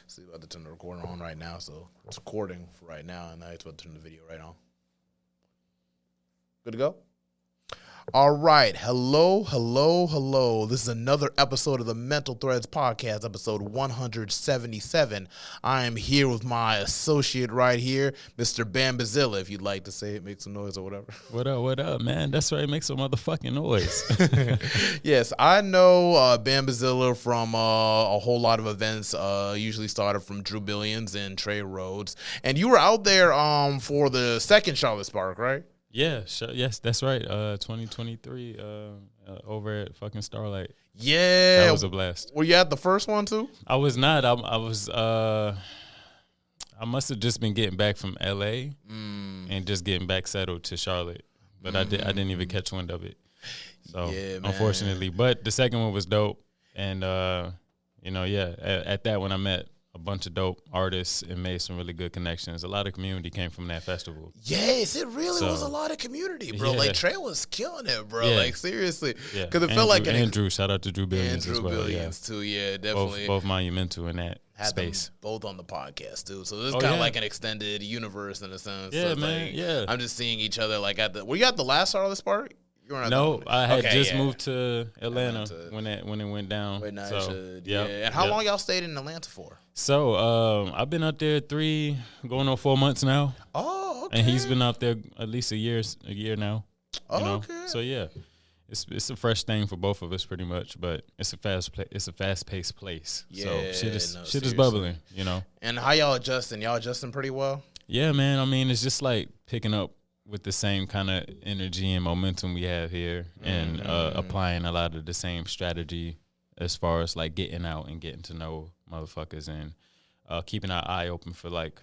See, about to turn the recorder on right now, so it's recording for right now, and now it's about to turn the video right on. Good to go? All right. Hello. This is another episode of the Mental Threads Podcast, episode 177. I am here with my associate right here, Mr. Bambizilla. If you'd like to say it, make some noise or whatever. What up, man? That's right. Make some motherfucking noise. Yes, I know Bambizilla from a whole lot of events. Usually started from Drew Billions and Trey Rhodes. And you were out there for the second Charlotte Spark, right? Yeah, yes, that's right. 2023 over at fucking Starlight. Yeah. That was a blast. Were you at the first one too? I was not. I was I must have just been getting back from LA and just getting back settled to Charlotte. But I didn't even catch wind of it. So yeah, man. Unfortunately. But the second one was dope. And at that one I met a bunch of dope artists and made some really good connections. A lot of community came from that festival. Yes, it really was a lot of community, bro. Yeah. Like, Trey was killing it, bro. Yeah. Like, seriously. Yeah. Because it felt like an... Andrew, shout out to Drew Billions Andrew as well. Billions, too. Yeah, definitely. Both monumental in that had space. them both on the podcast, too. So this is kind of like an extended universe in a sense. Yeah, so man, like, yeah. I'm just seeing each other, like, at the... Were you at the last Charlotte Spark? No, I had just moved to Atlanta when it went down. And how long y'all stayed in Atlanta for? So I've been out there going on 4 months now. Oh, okay. And he's been out there at least a year now. Okay. So yeah, it's a fresh thing for both of us pretty much, but it's a fast paced place. Yeah, so shit is bubbling, you know. And how y'all adjusting? Y'all adjusting pretty well? Yeah, man. I mean, it's just like picking up with the same kind of energy and momentum we have here, and applying a lot of the same strategy as far as like getting out and getting to know motherfuckers, and keeping our eye open for, like,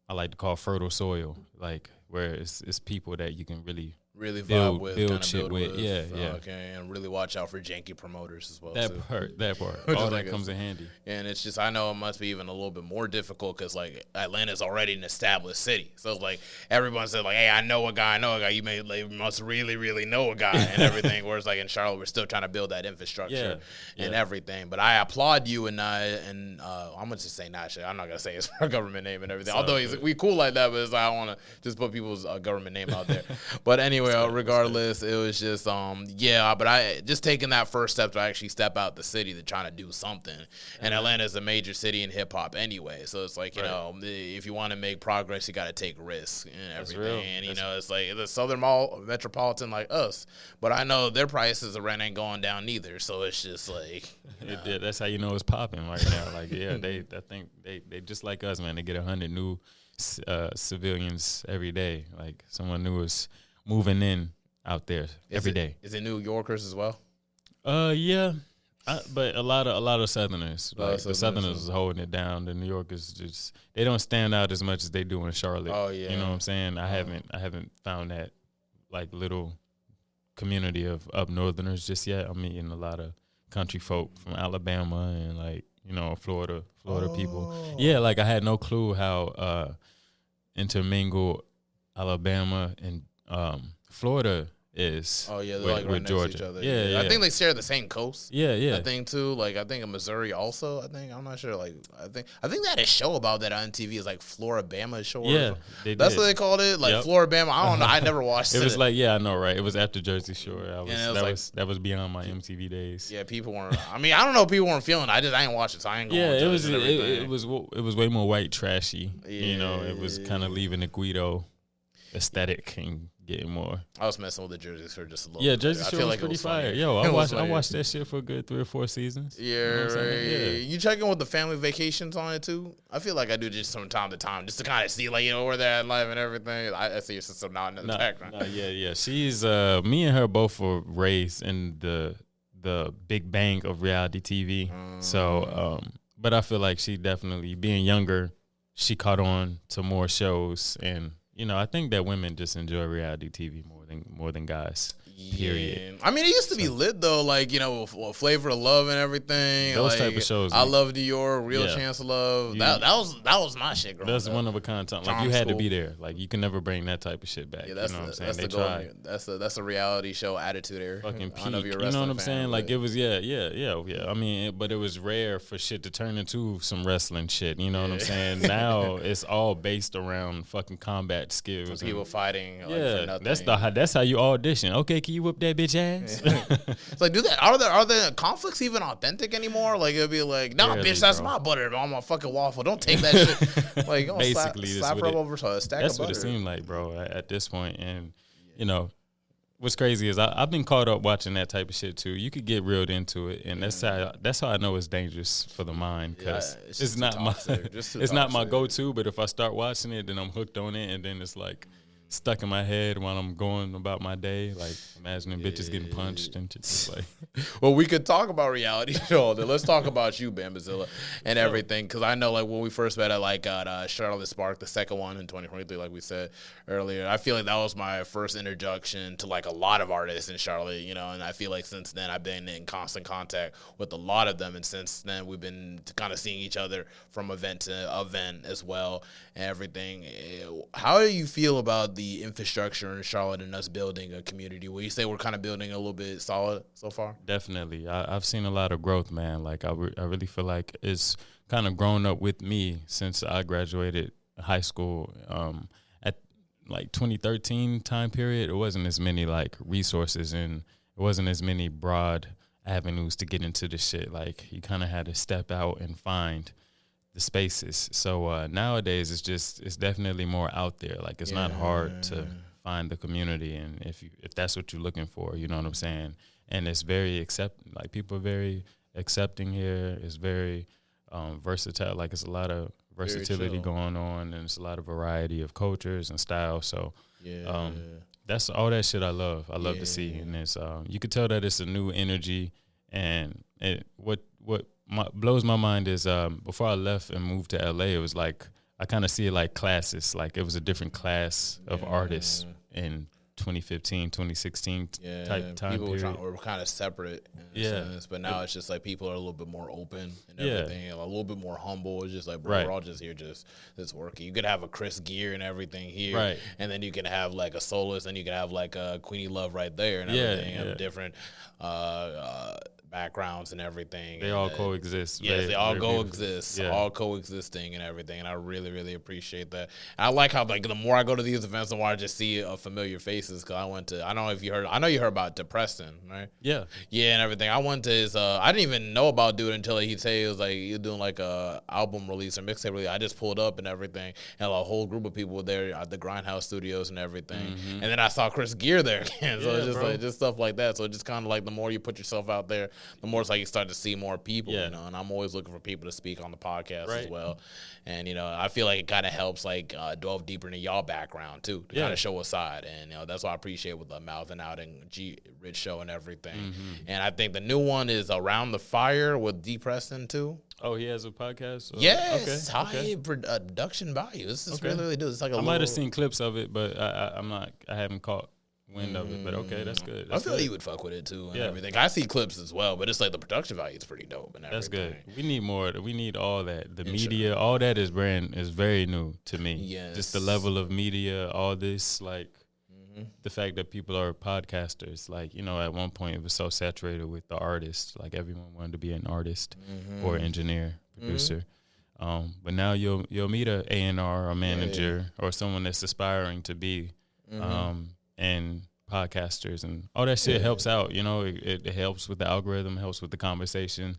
I like to call fertile soil, like where it's people that you can really vibe with, build shit with. Yeah. Okay, and really watch out for janky promoters as well. That part. All that comes in handy. And it's just, I know it must be even a little bit more difficult because, like, Atlanta's already an established city. So, like, everyone said, like, hey, I know a guy. You must really, really know a guy and everything. Whereas, like, in Charlotte, we're still trying to build that infrastructure and everything. But I applaud you, and I'm going to just say Nasha. I'm not going to say his government name and everything. Although we cool like that, but it's like, I don't want to just put people's government name out there. But anyway, regardless, it was just but I just taking that first step to actually step out the city to trying to do something. And Atlanta is a major city in hip hop anyway, so it's like, you know, if you want to make progress, you got to take risks and everything. And it's like the Southern Mall metropolitan like us, but I know their prices of rent ain't going down neither. So it's just like, that's how you know it's popping right now. Like, I think they just like us, man. They get 100 new civilians every day. Like, someone new is moving in out there every day. Is it New Yorkers as well? Yeah, but a lot of Southerners. Like, the Southerners is holding it down. The New Yorkers just, they don't stand out as much as they do in Charlotte. Oh yeah, you know what I'm saying? I haven't found that, like, little community of up Northerners just yet. I'm meeting a lot of country folk from Alabama and, like, you know, Florida people. Yeah, like, I had no clue how intermingled Alabama and Florida is. Oh yeah, they're like right next Georgia. to each other. Yeah. I think they share the same coast. Yeah. I think too. Like, I think in Missouri also. I'm not sure. Like, I think they had a show about that on TV. It's like Floribama Shore. Yeah, that's what they called it. Like, Floribama. I don't know. I never watched it. It was like, I know, right? It was after Jersey Shore. That was beyond my MTV days. Yeah, people weren't. I mean, I don't know. People weren't feeling it. I ain't watch it, so I ain't going. Yeah, it was way more white trashy. Yeah, you know, it was kind of leaving the Guido aesthetic and getting more. I was messing with the Jersey Shore just a little. Yeah, Jersey Shore was pretty fire. Yo, I watched that shit for a good 3 or 4 seasons. Yeah, you know right. You checking with the family vacations on it too? I feel like I do just from time to time, just to kind of see, like, you know, where they're at in life and everything. I see your sister now in the background. Yeah. She's me and her both were raised in the big bang of reality TV. So, but I feel like she definitely, being younger, she caught on to more shows. And, you know, I think that women just enjoy reality TV more more than guys. Period. I mean, it used to be lit though, like, you know, Flavor of Love and everything. Those like, type of shows. I Love New York, Real Chance of Love. That was my shit growing up. That's one of a kind time. Like, you had to be there. Like, you can never bring that type of shit back. Yeah, that's you know what I'm that's saying? the They tried. That's a reality show attitude there. Fucking peak. I don't know if you're a you know what I'm wrestling saying? fan, Like, but- it was, yeah. I mean, but it was rare for shit to turn into some wrestling shit. You know what I'm saying? Now it's all based around fucking combat skills. Some people fighting. Like, Yeah, for nothing. that's how you audition. Okay, can you whip that bitch ass? It's like, are the conflicts even authentic anymore? Like, it'll be like, nah, Barely, bitch, that's bro. my butter on my fucking waffle. Don't take that shit. Like, you Basically, slap her over a stack that's of what butter. it seemed like, bro. At this point, and you know, what's crazy is I've been caught up watching that type of shit too. You could get reeled into it, and that's how I know it's dangerous for the mind, because Yeah, it's it's just not too my toxic. Just too it's not my toxic. go-to. But if I start watching it, then I'm hooked on it, and then it's like stuck in my head while I'm going about my day, like imagining bitches getting punched and just like. Well, we could talk about reality show. Let's talk about you, Bambizilla, and everything. Because I know, like, when we first met at Charlotte Spark, the second one in 2023, like we said earlier, I feel like that was my first introduction to, like, a lot of artists in Charlotte, you know. And I feel like since then I've been in constant contact with a lot of them, and since then we've been kind of seeing each other from event to event as well and everything. How do you feel about the infrastructure in Charlotte and us building a community? Will you say we're kind of building a little bit solid so far? Definitely. I've seen a lot of growth, man. Like, I really feel like it's kind of grown up with me since I graduated high school. At like 2013 time period, it wasn't as many like resources, and it wasn't as many broad avenues to get into the shit. Like, you kind of had to step out and find the spaces. So nowadays it's definitely more out there. Like, it's not hard to find the community, and if that's what you're looking for, you know what I'm saying? And it's very like, people are very accepting here. It's very versatile. Like, it's a lot of versatility going on, and it's a lot of variety of cultures and styles. So that's all that shit I love. I love to see, and it's you could tell that it's a new energy. And what blows my mind is before I left and moved to LA, it was like I kind of see it like classes. Like, it was a different class of artists in 2015, 2016 type time people period. were kind of separate in a sense, but now it's just like people are a little bit more open and everything, and a little bit more humble. It's just like, bro, we're all just here just working. You could have a Chris Gear and everything here, and then you can have like a soloist, and you can have like a Queenie Love right there and everything, and different backgrounds and everything. They all coexist. Yes, they all coexist. all coexisting and everything, and I really, really appreciate that. And I like how, like, the more I go to these events, the more I just see familiar faces. Because I know you heard about Depreston, right? Yeah, and everything. I went to his. I didn't even know about dude until he said he was like he was doing like a album release or mixtape release. I just pulled up and everything, and a whole group of people were there at the Grindhouse Studios and everything. And then I saw Chris Gear there again. So it's just like just stuff like that. So it's just kind of like the more you put yourself out there, the more it's like you start to see more people, you know. And I'm always looking for people to speak on the podcast as well. And, you know, I feel like it kind of helps like delve deeper into y'all background too, to kind of show a side. And, you know, that's what I appreciate with the Mouthing Out and G Rich show and everything. And I think the new one is Around the Fire with D. Preston too. Oh, he has a podcast? Yes, high production value. This is really, really good. It's like I might have seen clips of it, but I haven't caught wind of it. But okay, that's good. I feel like you would fuck with it too and everything. I see clips as well, but it's like the production value is pretty dope and everything. That's good. We need more. We need all that. The media, all that is very new to me. Yes. Just the level of media, all this, like the fact that people are podcasters. Like, you know, at one point it was so saturated with the artist. Like, everyone wanted to be an artist or engineer, producer. But now you'll meet a A&R or manager or someone that's aspiring to be and podcasters and all that shit helps out. You know, it helps with the algorithm, helps with the conversation.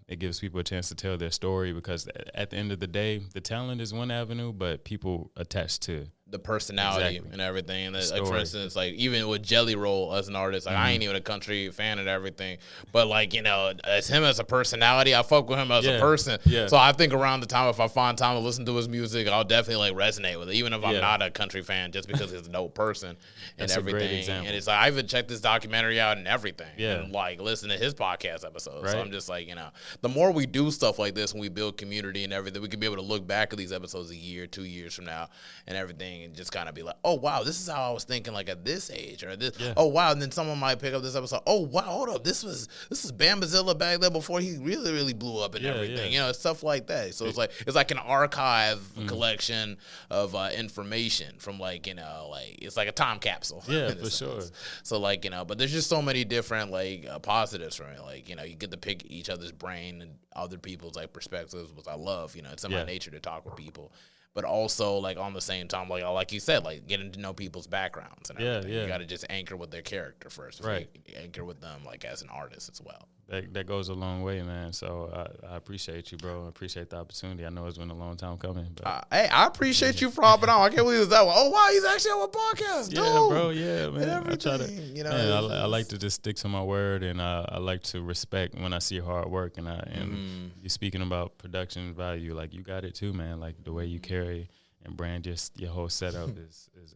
It gives people a chance to tell their story, because at the end of the day, the talent is one avenue, but people attach to the personality and everything. And like, for instance, like even with Jelly Roll as an artist, like I ain't even a country fan and everything, but like, you know, as him as a personality, I fuck with him as a person. So I think around the time, if I find time to listen to his music, I'll definitely like resonate with it, even if I'm not a country fan, just because he's a dope person and everything. And it's like I even checked this documentary out and everything, and like listen to his podcast episodes. So I'm just like, you know, the more we do stuff like this and we build community and everything, we can be able to look back at these episodes a year, 2 years from now and everything. everything, and just kind of be like, oh wow, this is how I was thinking like at this age, or this. Yeah. Oh wow, and then someone might pick up this episode. Oh wow, hold up, this is Bambizilla back there before he really blew up and everything. You know, stuff like that. So it's like an archive collection of information from like, you know, like it's like a time capsule. Yeah, for sure. So like, you know, but there's just so many different like positives from it. Like, you know, you get to pick each other's brain and other people's like perspectives, which I love. You know, it's in my nature to talk with people. But also, like, on the same time, like you said, like, getting to know people's backgrounds and everything. You got to just anchor with their character first. Right. Anchor with them, like, as an artist as well. That goes a long way, man. So I appreciate you, bro. I appreciate the opportunity. I know it's been a long time coming. But hey, I appreciate you for hopping on. I can't believe it's that one. Oh, wow, he's actually on a podcast. Yeah, dude. bro. Yeah, man. I try to, you know. Man, I like to just stick to my word, and I like to respect when I see hard work. And you speaking about production value, like, you got it too, man. Like, the way you carry and brand just your whole setup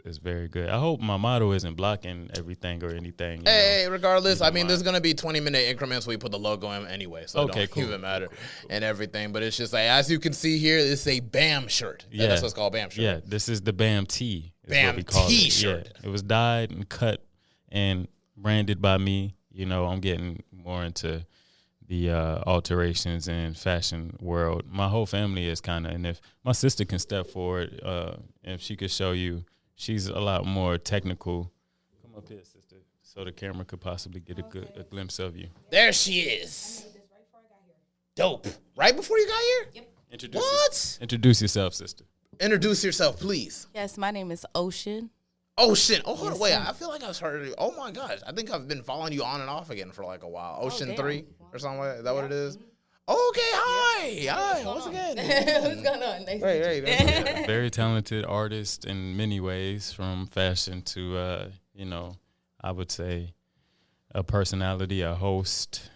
is very good. I hope my motto isn't blocking everything or anything. Hey, regardless, I mean, there's going to be 20-minute increments where we put the logo in anyway, so it don't even matter and everything. But it's just like, as you can see here, it's a BAM shirt. Yeah. That's what's called BAM shirt. Yeah, this is the BAM T. BAM T-shirt. Yeah. It was dyed and cut and branded by me. You know, I'm getting more into the alterations in fashion world. My whole family is kind of, and if my sister can step forward, if she could show you, she's a lot more technical. Come up here, sister, so the camera could possibly get a glimpse of you. There she is. Dope. Right before you got here? Yep. Introduce yourself, sister. Introduce yourself, please. Yes, my name is Ocean. Ocean. Oh, hold on. Wait, I feel like I've heard it. Oh, my gosh. I think I've been following you on and off again for like a while. Ocean 3 or something like that. Is that what it is? Okay, hi. Hi. Once again. What's going on? Hey. Very talented artist in many ways, from fashion to, you know, I would say a personality, a host,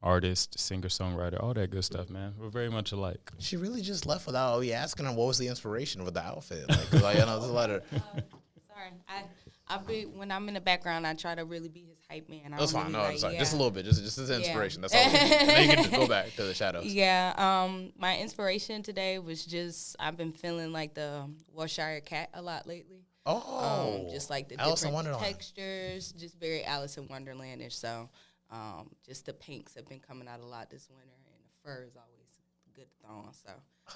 artist, singer-songwriter, all that good stuff, man. We're very much alike. She really just left without asking her what was the inspiration for the outfit. Like, 'cause I know there's a lot of. Sorry, when I'm in the background, I try to really be his hype man. That's fine. No, I'm sorry. yeah. Just a little bit. Just as inspiration. That's all. And then you can just go back to the shadows. Yeah. My inspiration today was just I've been feeling like the Warshire cat a lot lately. Oh. Just like the Alice in different Wonderland. textures, just very Alice in Wonderland-ish. So, just the pinks have been coming out a lot this winter, and the fur is always good to throw on. So,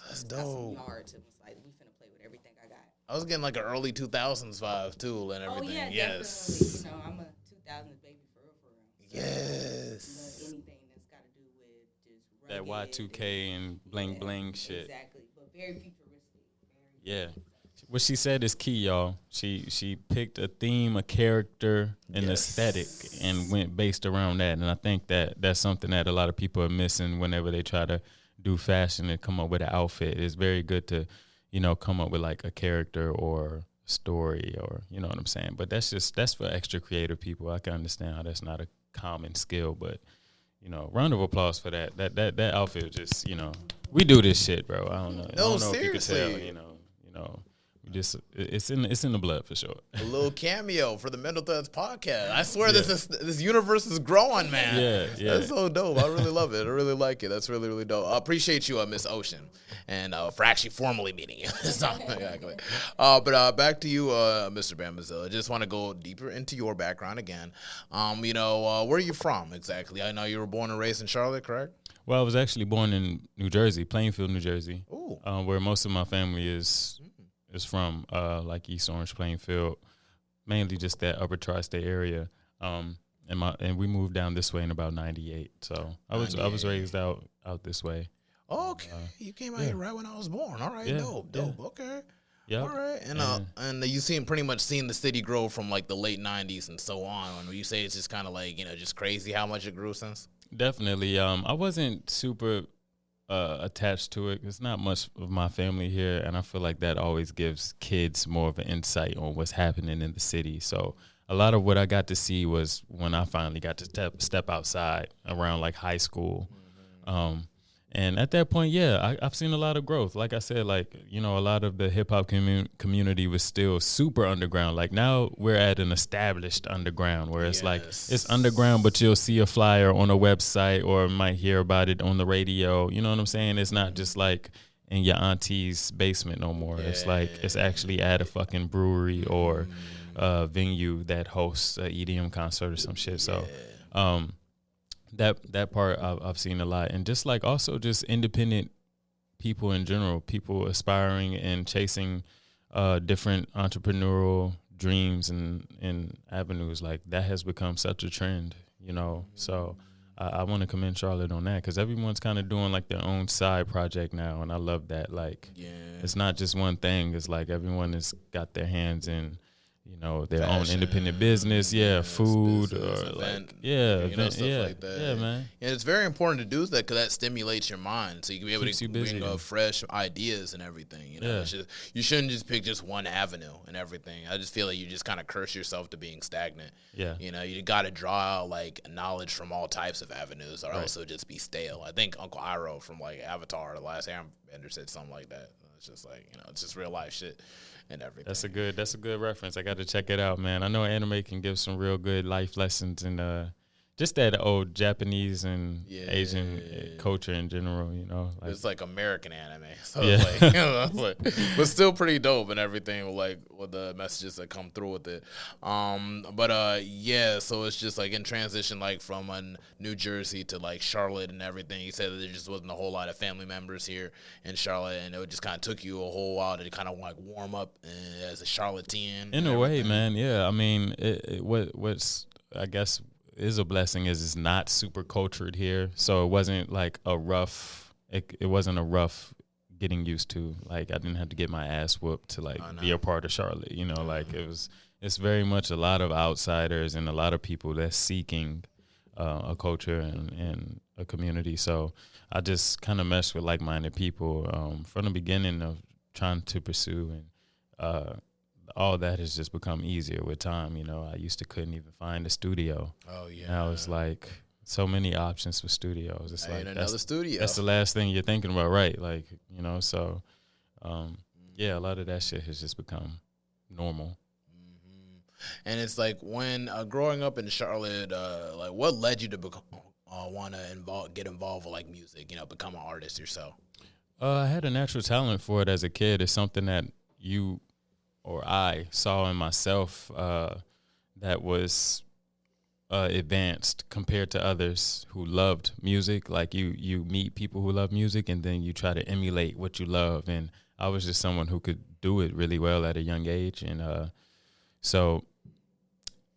That's got some dope. yards. It was like we finna play with everything I got. I was getting like an early 2000s vibe too and everything. Oh yeah, yes. definitely. You know, I'm a 2000s baby for real. So, Yes. anything that's got to do with just That rugged Y2K and bling bling shit. Exactly, but very futuristic. Yeah. What she said is key, y'all. She picked a theme, a character, an aesthetic, and went based around that. And I think that's something that a lot of people are missing whenever they try to do fashion and come up with an outfit. It's very good to, you know, come up with like a character or story, or, you know what I'm saying. But that's for extra creative people. I can understand how that's not a common skill, but, you know, round of applause for that. That outfit just, you know, we do this shit, bro. I don't know. I don't know if you could tell, you know. Just it's in the blood for sure. A little cameo for the Mental Threads podcast. I swear this universe is growing, man. Yeah. That's so dope. I really love it. I really like it. That's really, really dope. I appreciate you, Miss Ocean, and for actually formally meeting you. Exactly. But back to you, Mr. Bambizilla. Just want to go deeper into your background again. You know, where are you from exactly? I know you were born and raised in Charlotte, correct? Well, I was actually born in New Jersey, Plainfield, New Jersey. Ooh. Where most of my family is from, like East Orange, Plainfield, mainly just that upper tri-state area. And we moved down this way in about 98. So I was raised out this way. Okay, you came out here right when I was born. All right, dope. Okay. Yeah. All right, and you pretty much seen the city grow from like the late 90s and so on. When you say it's just kind of like, you know, just crazy how much it grew since. Definitely. I wasn't super attached to it. There's not much of my family here, and I feel like that always gives kids more of an insight on what's happening in the city. So a lot of what I got to see was when I finally got to step outside around like high school. And at that point, I've seen a lot of growth. Like I said, like, you know, a lot of the hip hop community was still super underground. Like now we're at an established underground where it's like it's underground, but you'll see a flyer on a website or might hear about it on the radio. You know what I'm saying? It's not just like in your auntie's basement no more. Yeah. It's like it's actually at a fucking brewery or venue that hosts a EDM concert or some shit. So that part I've seen a lot, and just like also just independent people in general, people aspiring and chasing different entrepreneurial dreams and avenues. Like that has become such a trend, you know. So I want to commend Charlotte on that, because everyone's kind of doing like their own side project now, and I love that. Like, it's not just one thing. It's like everyone has got their hands in, you know, their Fashion, own independent business, food, business, or event, like, event, stuff like that. Yeah, man. And it's very important to do that, because that stimulates your mind, so you can be able Keeps to you busy. bring up fresh ideas and everything. You know, it's just, you shouldn't just pick just one avenue and everything. I just feel like you just kind of curse yourself to being stagnant. Yeah. You know, you got to draw like knowledge from all types of avenues, or else it'll just be stale. I think Uncle Iroh from like Avatar, The Last Airbender, said something like that. It's just like, you know, it's just real life shit and everything. That's a good reference. I got to check it out, man. I know anime can give some real good life lessons, and just that old Japanese and Asian culture in general, you know. Like, it's like American anime, so it's like, you know, it's like, but still pretty dope and everything, like with the messages that come through with it. So it's just like in transition, like from New Jersey to like Charlotte and everything. You said that there just wasn't a whole lot of family members here in Charlotte, and it just kind of took you a whole while to kind of like warm up as a Charlottean. In a way, man, yeah. I mean, what's I guess is a blessing is it's not super cultured here, so it wasn't like a rough. It wasn't a rough getting used to. Like I didn't have to get my ass whooped to like be a part of Charlotte. You know, like it's very much a lot of outsiders and a lot of people that's seeking a culture and a community. So I just kind of meshed with like-minded people from the beginning of trying to pursue, and all that has just become easier with time. You know, I used to couldn't even find a studio. Oh yeah. Now it's like so many options for studios. It's like another studio. That's the last thing you're thinking about, right? Like, you know, so a lot of that shit has just become normal. And it's like when growing up in Charlotte, like what led you to want to get involved with like music? You know, become an artist yourself. I had a natural talent for it as a kid. It's something that you or I saw in myself that was advanced compared to others who loved music. Like you meet people who love music, and then you try to emulate what you love. And I was just someone who could do it really well at a young age. And so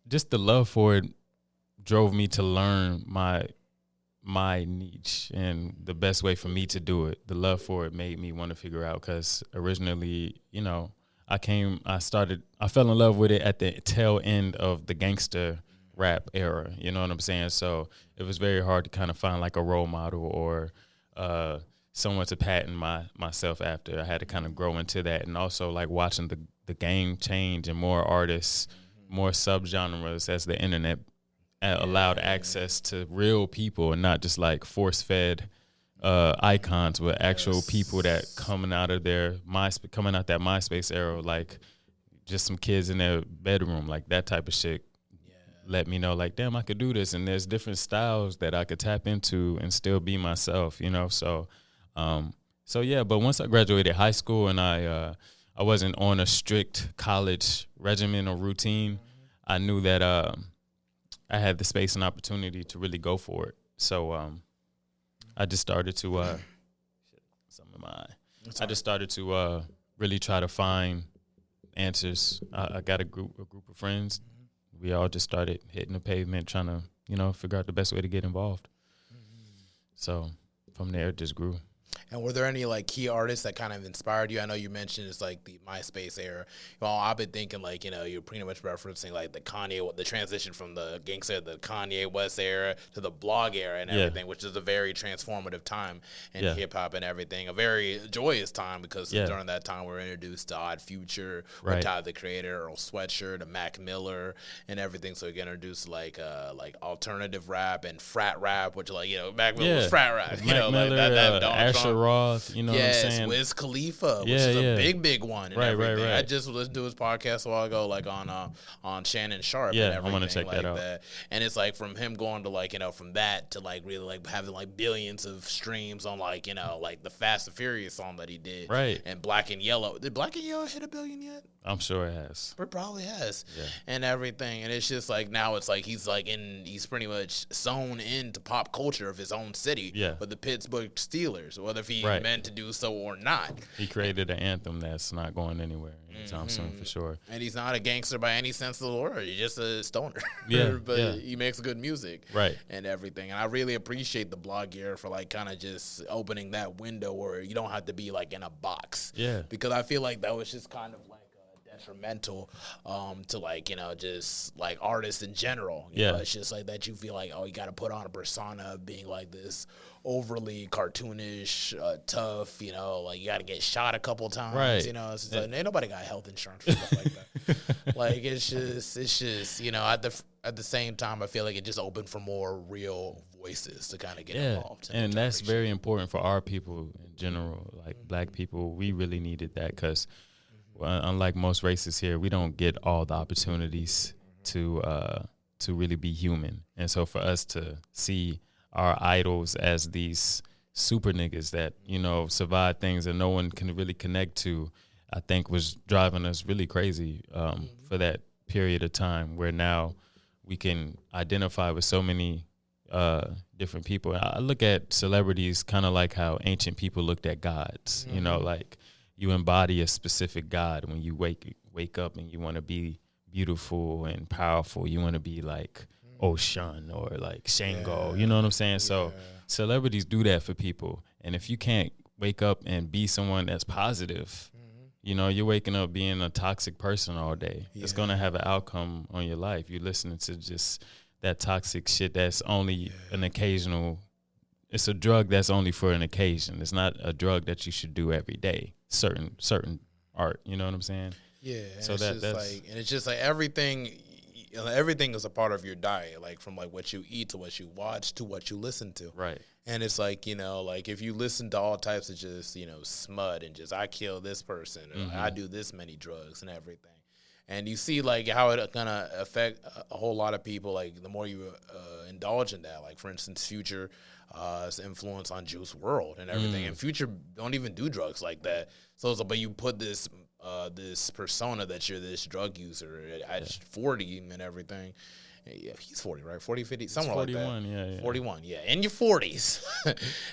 just the love for it drove me to learn my niche and the best way for me to do it. The love for it made me want to figure out, because originally, you know, I fell in love with it at the tail end of the gangster rap era. You know what I'm saying? So it was very hard to kind of find like a role model or someone to pattern myself after. I had to kind of grow into that, and also like watching the game change and more artists, more subgenres as the internet allowed access to real people and not just like force-fed icons, but actual people that coming out that MySpace era, like just some kids in their bedroom, like that type of shit. Let me know, like, damn, I could do this, and there's different styles that I could tap into and still be myself, you know. So, but once I graduated high school and I wasn't on a strict college regimen or routine, I knew that I had the space and opportunity to really go for it. So I just started to really try to find answers. I got a group of friends. We all just started hitting the pavement, trying to, you know, figure out the best way to get involved. So from there, it just grew. And were there any like key artists that kind of inspired you? I know you mentioned it's like the MySpace era. Well, I've been thinking like, you know, you're pretty much referencing like the transition from the gangster, the Kanye West era to the blog era and everything, which is a very transformative time in hip hop and everything. A very joyous time, because during that time we were introduced to Odd Future, Tyler the Creator, Earl Sweatshirt, and Mac Miller and everything. So we get introduced like alternative rap and frat rap, which like, you know, Mac Miller was frat rap. You know, Miller, like that Asher Roth, you know what I'm saying? Wiz Khalifa, which is a big one. And everything. Right. I just listened to his podcast a while ago, like on Shannon Sharp. Yeah, and everything I want to check like that out. that. And it's like from him going to like, from that to like really like having like billions of streams on like, like the Fast and Furious song that he did. Right. And Black and Yellow. Did Black and Yellow hit 1 billion yet? I'm sure it has. It probably has. Yeah. And everything. And it's just like now it's like he's pretty much sewn into pop culture of his own city. Yeah. With the Pittsburgh Steelers, whether if he meant to do so or not. He created an anthem that's not going anywhere anytime soon for sure. And he's not a gangster by any sense of the word. He's just a stoner. Yeah. But he makes good music. Right. And everything. And I really appreciate the blog era for like kind of just opening that window where you don't have to be like in a box. Yeah. Because I feel like that was just kind of like detrimental to like just like artists in general. You know, it's just like that you feel like, oh, you got to put on a persona of being like this overly cartoonish, tough, like you got to get shot a couple times. Right. It's just like ain't nobody got health insurance for stuff like that. Like it's just at the same time I feel like it just opened for more real voices to kind of get involved. And that's very important for our people in general, like Black people. We really needed that because unlike most races here, we don't get all the opportunities to really be human. And so for us to see our idols as these super niggas that, survive things that no one can really connect to, I think was driving us really crazy for that period of time where now we can identify with so many different people. I look at celebrities kind of like how ancient people looked at gods, like you embody a specific God when you wake up and you want to be beautiful and powerful. You want to be like Ocean or like Shango. You know what I'm saying? So celebrities do that for people. And if you can't wake up and be someone that's positive, you're waking up being a toxic person all day. It's going to have an outcome on your life. You're listening to just that toxic shit that's only an occasional. It's a drug that's only for an occasion. It's not a drug that you should do every day. Certain art, you know what I'm saying? Yeah. So it's just like everything. Everything is a part of your diet, like from like what you eat to what you watch to what you listen to. Right. And it's like, like if you listen to all types of just, smut and just I kill this person or I do this many drugs and everything. And you see like how it gonna affect a whole lot of people, like the more you indulge in that. Like for instance, Future influence on Juice WRLD and everything. And Future don't even do drugs like that. So it's like, but you put this this persona that you're this drug user at 40 and everything. Yeah, he's 40, right? 40, 50, somewhere like that. 41, 41, yeah. In your 40s.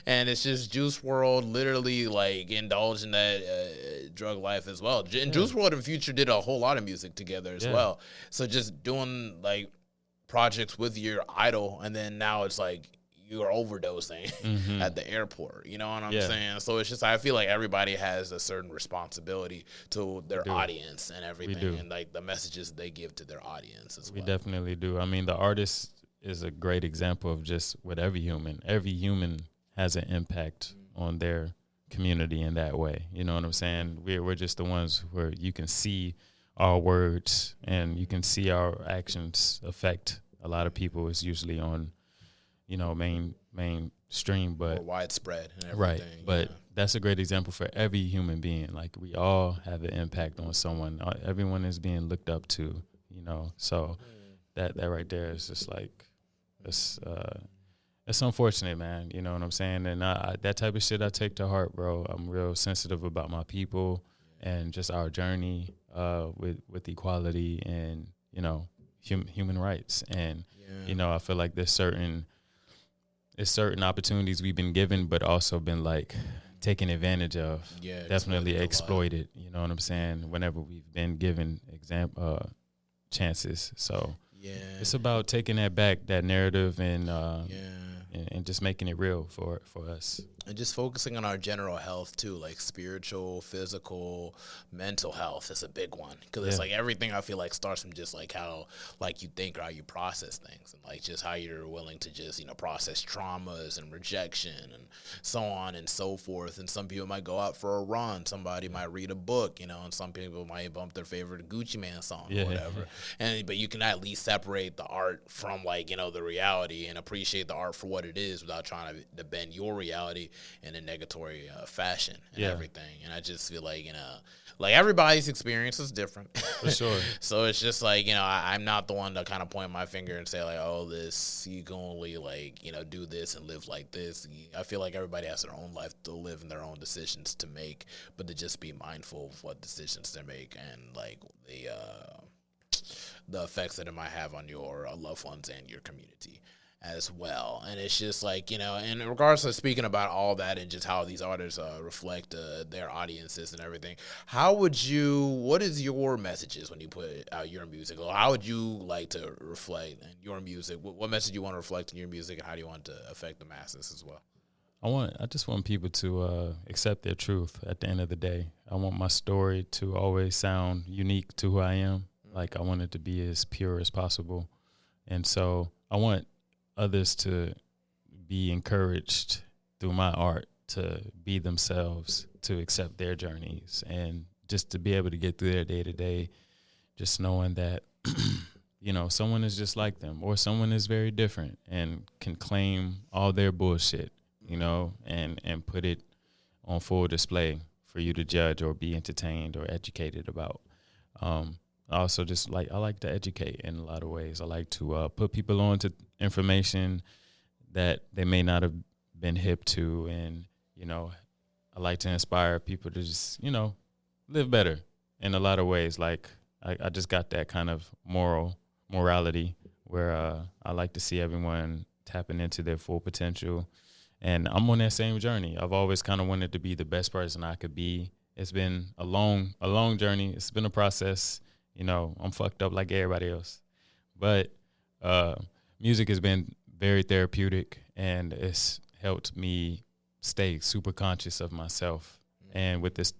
And it's just Juice WRLD literally, like, indulged in that drug life as well. And Juice WRLD and Future did a whole lot of music together as well. So just doing, like, projects with your idol, and then now it's like you're overdosing at the airport. You know what I'm saying? So it's just, I feel like everybody has a certain responsibility to their audience and everything, and like the messages they give to their audience as well. We definitely do. I mean, the artist is a great example of just what every human has an impact on their community in that way. You know what I'm saying? We're just the ones where you can see our words and you can see our actions affect a lot of people. It's usually on mainstream, but or widespread and everything. Right, but that's a great example for every human being. Like we all have an impact on someone. Everyone is being looked up to, So that right there is just like it's unfortunate, man. You know what I'm saying? And that type of shit I take to heart, bro. I'm real sensitive about my people and just our journey with equality and human rights. And I feel like there's certain opportunities we've been given, but also been like taken advantage of. Yeah, definitely exploited. You know what I'm saying? Whenever we've been given chances, so it's about taking that back, that narrative, and just making it real for us. And just focusing on our general health, too, like spiritual, physical, mental health is a big one. Because it's like everything I feel like starts from just like how like you think or how you process things. And like just how you're willing to just, process traumas and rejection and so on and so forth. And some people might go out for a run. Somebody might read a book, and some people might bump their favorite Gucci Man song or whatever. But you can at least separate the art from like, the reality and appreciate the art for what it is without trying to bend your reality in a negatory fashion and Yeah. everything. And I just feel like, like everybody's experience is different. For sure. So it's just like, I'm not the one to kind of point my finger and say like, oh, this, you can only like, do this and live like this. I feel like everybody has their own life to live and their own decisions to make, but to just be mindful of what decisions they make and like the effects that it might have on your loved ones and your community as well. And it's just like, in regards to speaking about all that and just how these artists reflect their audiences and everything, what is your messages when you put out your music? Or how would you like to reflect in your music? What message you want to reflect in your music, and how do you want to affect the masses as well? I just want people to accept their truth at the end of the day. I want my story to always sound unique to who I am. Like, I want it to be as pure as possible. And so I want others to be encouraged through my art to be themselves, to accept their journeys, and just to be able to get through their day-to-day, just knowing that, someone is just like them, or someone is very different and can claim all their bullshit, and put it on full display for you to judge or be entertained or educated about. Also, just I like to educate in a lot of ways. I like to put people on to information that they may not have been hip to. And, I like to inspire people to just, live better in a lot of ways. Like, I just got that kind of morality where I like to see everyone tapping into their full potential. And I'm on that same journey. I've always kind of wanted to be the best person I could be. It's been a long journey. It's been a process. I'm fucked up like everybody else. But music has been very therapeutic, and it's helped me stay super conscious of myself. And with this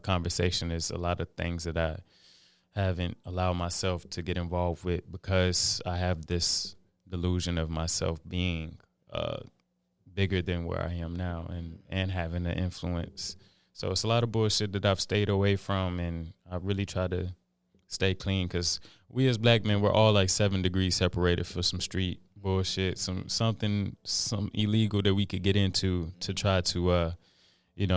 conversation, there's a lot of things that I haven't allowed myself to get involved with because I have this delusion of myself being bigger than where I am now and having an influence. So it's a lot of bullshit that I've stayed away from, and I really try to stay clean, because we as black men, we're all like 7 degrees separated for some street bullshit, some illegal that we could get into to try to,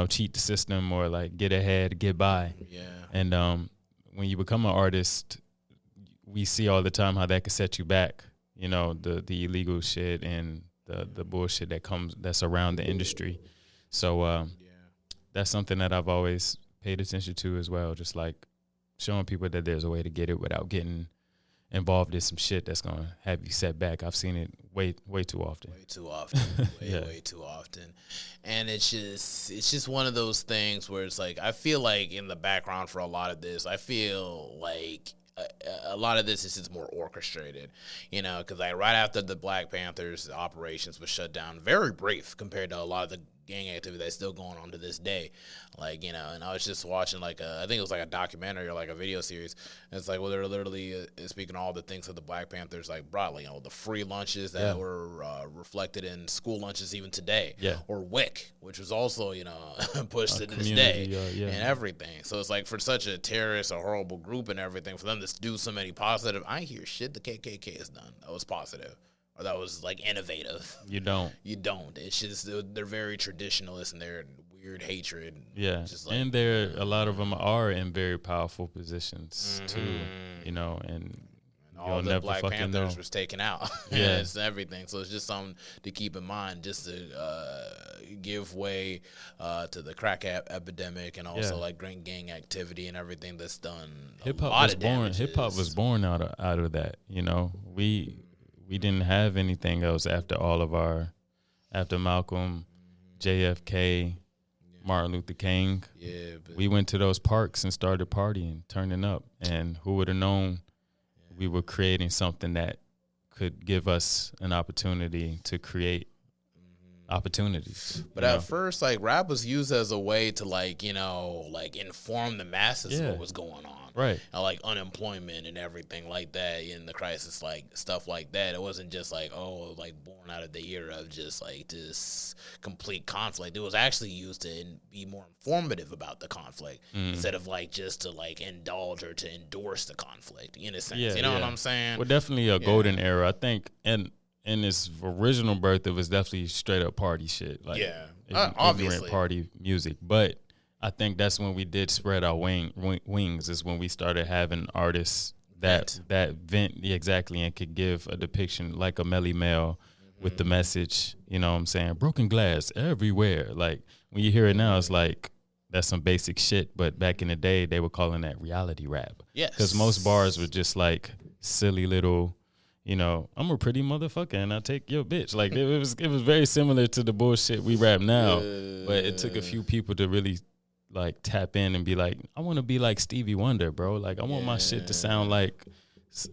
cheat the system or like get ahead, get by. Yeah. And when you become an artist, we see all the time how that could set you back, the illegal shit and the bullshit that's around the industry. So that's something that I've always paid attention to as well, just like showing people that there's a way to get it without getting involved in some shit that's going to have you set back. I've seen it way too often. Way too often. And it's just one of those things where it's like, I feel like in the background for a lot of this, I feel like a lot of this is just more orchestrated, because like right after the Black Panthers operations was shut down, very brief compared to a lot of the gang activity that's still going on to this day. Like, and I was just watching I think it was like a documentary or like a video series. And it's like, well, they're literally speaking all the things that the Black Panthers like brought, like, the free lunches that were reflected in school lunches even today. Yeah. Or WIC, which was also, pushed to this day and everything. So it's like, for such a terrorist, a horrible group and everything, for them to do so many positive, I hear shit the KKK has done that was positive. Or that was like innovative. You don't. It's just they're very traditionalist and they're weird hatred. Yeah, just like, and a lot of them are in very powerful positions too. And all the Black Panthers was taken out. Yeah, it's everything. So it's just something to keep in mind, just to give way to the crack epidemic and also like gang activity and everything that's done. Hip hop was born out of that. We didn't have anything else after after Malcolm, JFK, Martin Luther King. Yeah, we went to those parks and started partying, turning up. And who would have known we were creating something that could give us an opportunity to create opportunities. But at first, like, rap was used as a way to, like, inform the masses of what was going on. Right. Like unemployment and everything like that in the crisis, like stuff like that. It wasn't just like, born out of the era of just like this complete conflict. It was actually used to be more informative about the conflict instead of like just to like indulge or to endorse the conflict in a sense. You know what I'm saying? Well, definitely a golden era, I think. And in its original birth, it was definitely straight up party shit. Like, Obviously. party music. But I think that's when we did spread our wings. Is when we started having artists that vent exactly and could give a depiction like a Melly Mel with the message. You know what I'm saying? Broken glass everywhere. Like when you hear it now, it's like that's some basic shit. But back in the day, they were calling that reality rap. Yes. Because most bars were just like silly little. You know, I'm a pretty motherfucker and I take your bitch. Like it was very similar to the bullshit we rap now, but it took a few people to really like tap in and be like, I want to be like Stevie Wonder, bro. Like I want my shit to sound like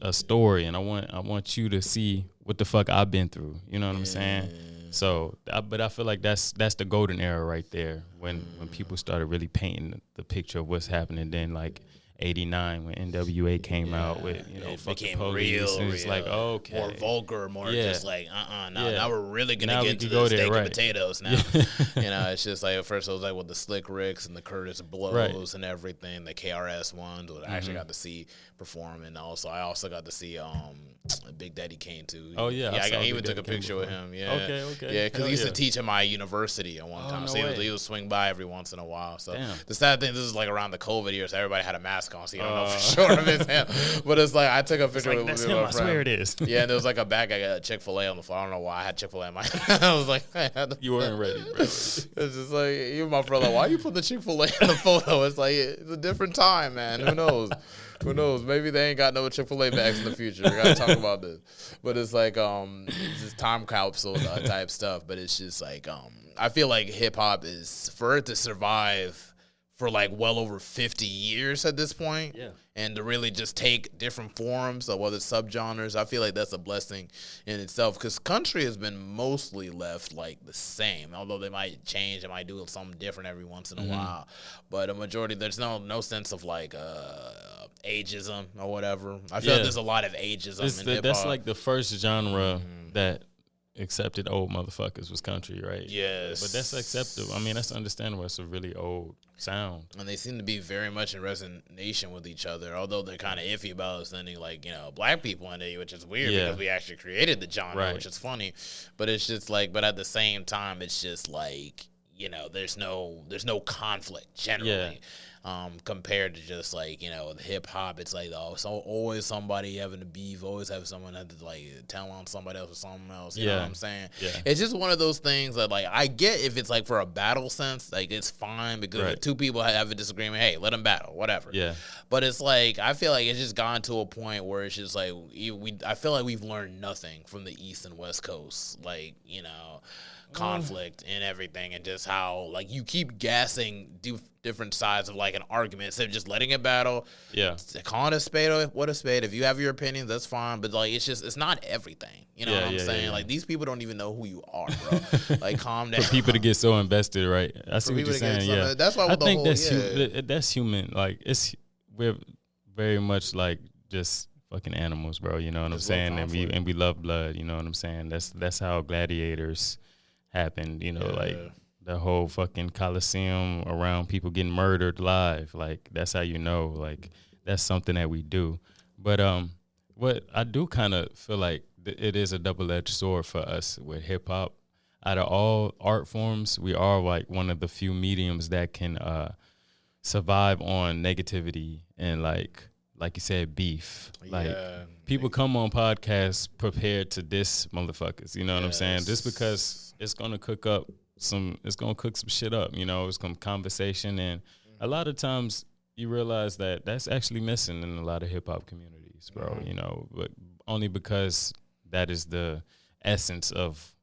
a story, and I want you to see what the fuck I've been through. You know what I'm saying? So, but I feel like that's the golden era right there when people started really painting the picture of what's happening. Then like. 89 when NWA came out with, you know, it fuck became the police. real, it's like, okay. more vulgar, more just like, now we're really going to Now get we into can go the there, steak right. and potatoes now. You know, it's just like, at first it was like with the Slick Ricks and the Curtis Blows and everything, the KRS ones, which I actually got to see perform, and I also got to see Big Daddy Kane too. Oh, yeah. I even took a picture with him. Yeah. Okay. Yeah, because he used to teach at my university at one time. No So he would swing by every once in a while. So Damn. the sad thing, this is like around the COVID years, so everybody had a mask on, so you don't know for sure if it's him. But it's like, I took a picture with that's my him, friend. I swear it is. Yeah, and there was like a bag. I got Chick-fil-A on the floor. I don't know why I had Chick-fil-A in my I was like, You weren't ready, bro. It's just like, even my brother, why you put the Chick-fil-A in the photo? It's like, it's a different time, man. Who knows? Who knows? Maybe they ain't got no Chick-fil-A bags in the future. We gotta talk about this. But it's like, it's just time capsule type stuff. But it's just like, I feel like hip hop is, for it to survive for like well over 50 years at this point, and to really just take different forms of other subgenres, I feel like that's a blessing in itself, because country has been mostly left like the same, although they might change, they might do something different every once in a while, but a majority, there's no sense of like ageism or whatever. I feel like there's a lot of ageism in hip-hop. That's like the first genre that accepted old motherfuckers was country, right? Yes. But that's acceptable. I mean, that's understandable. It's a really old sound. And they seem to be very much in resonation with each other, although they're kind of iffy about sending, like, you know, black people into it, which is weird because we actually created the genre, which is funny. But it's just like, but at the same time, it's just like, you know, there's no conflict generally. Compared to just like, you know, hip hop, it's like, so always somebody having a beef, always have someone have to like tell on somebody else or something else. You know what I'm saying? Yeah. It's just one of those things that, like, I get if it's like for a battle sense, like it's fine because if two people have a disagreement, hey, let them battle, whatever. Yeah. But it's like, I feel like it's just gone to a point where it's just like I feel like we've learned nothing from the East and West Coast, like, you know, conflict and everything, and just how like you keep gassing different sides of like an argument instead of just letting it battle. Yeah, calling a spade or what a spade. If you have your opinions, that's fine, but like it's not everything. You know what I'm saying? Like these people don't even know who you are, bro. Like calm down. For people to get so invested, right? I see what you're saying. Yeah, that's why I think that's human. Like we're very much like just fucking animals, bro. You know what I'm saying? And we love blood. You know what I'm saying? That's how gladiators happened, you know, like the whole fucking Coliseum around people getting murdered live. Like, that's how you know, like, that's something that we do. But what I do kind of feel like it is a double-edged sword for us with hip-hop. Out of all art forms, we are, like, one of the few mediums that can survive on negativity and, like you said, beef. Like, people come on podcasts prepared to diss motherfuckers, you know what I'm saying? Just because it's gonna cook some shit up, you know, it's gonna conversation, and a lot of times you realize that that's actually missing in a lot of hip hop communities, bro, you know, but only because that is the essence of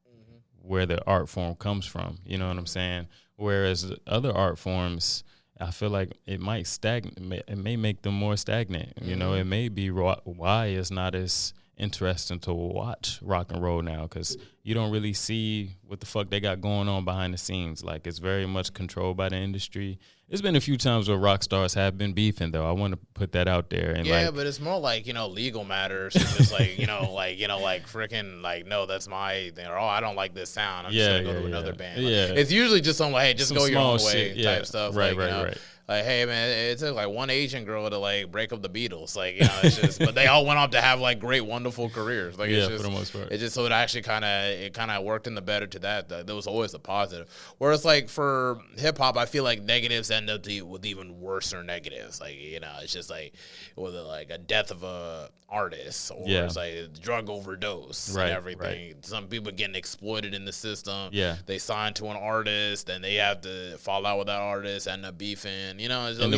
where the art form comes from, you know what I'm saying? Whereas other art forms, I feel like it might stagnate. It may make them more stagnant. You know, it may be why it's not as interesting to watch rock and roll now, because you don't really see what the fuck they got going on behind the scenes. Like, it's very much controlled by the industry. There's been a few times where rock stars have been beefing, though. I want to put that out there. And but it's more like, you know, legal matters. It's just like, like freaking, like, no, that's my thing. Or, oh, I don't like this sound. I'm just going to go to another band. Like, it's usually just something like, hey, just go your own way type stuff. Right. Like, hey man, it took like one Asian girl to like break up the Beatles. Like, you know, it's just, but they all went on to have like great, wonderful careers. Like, it's just, for the most part. It's just so it actually kind of worked in the better to that. There was always a positive. Whereas like for hip hop, I feel like negatives end up with even worse negatives. Like, you know, it's just like with like a death of a artist or it's like a drug overdose and everything. Right. Some people getting exploited in the system. Yeah, they sign to an artist and they have to fall out with that artist, end up beefing. You know, so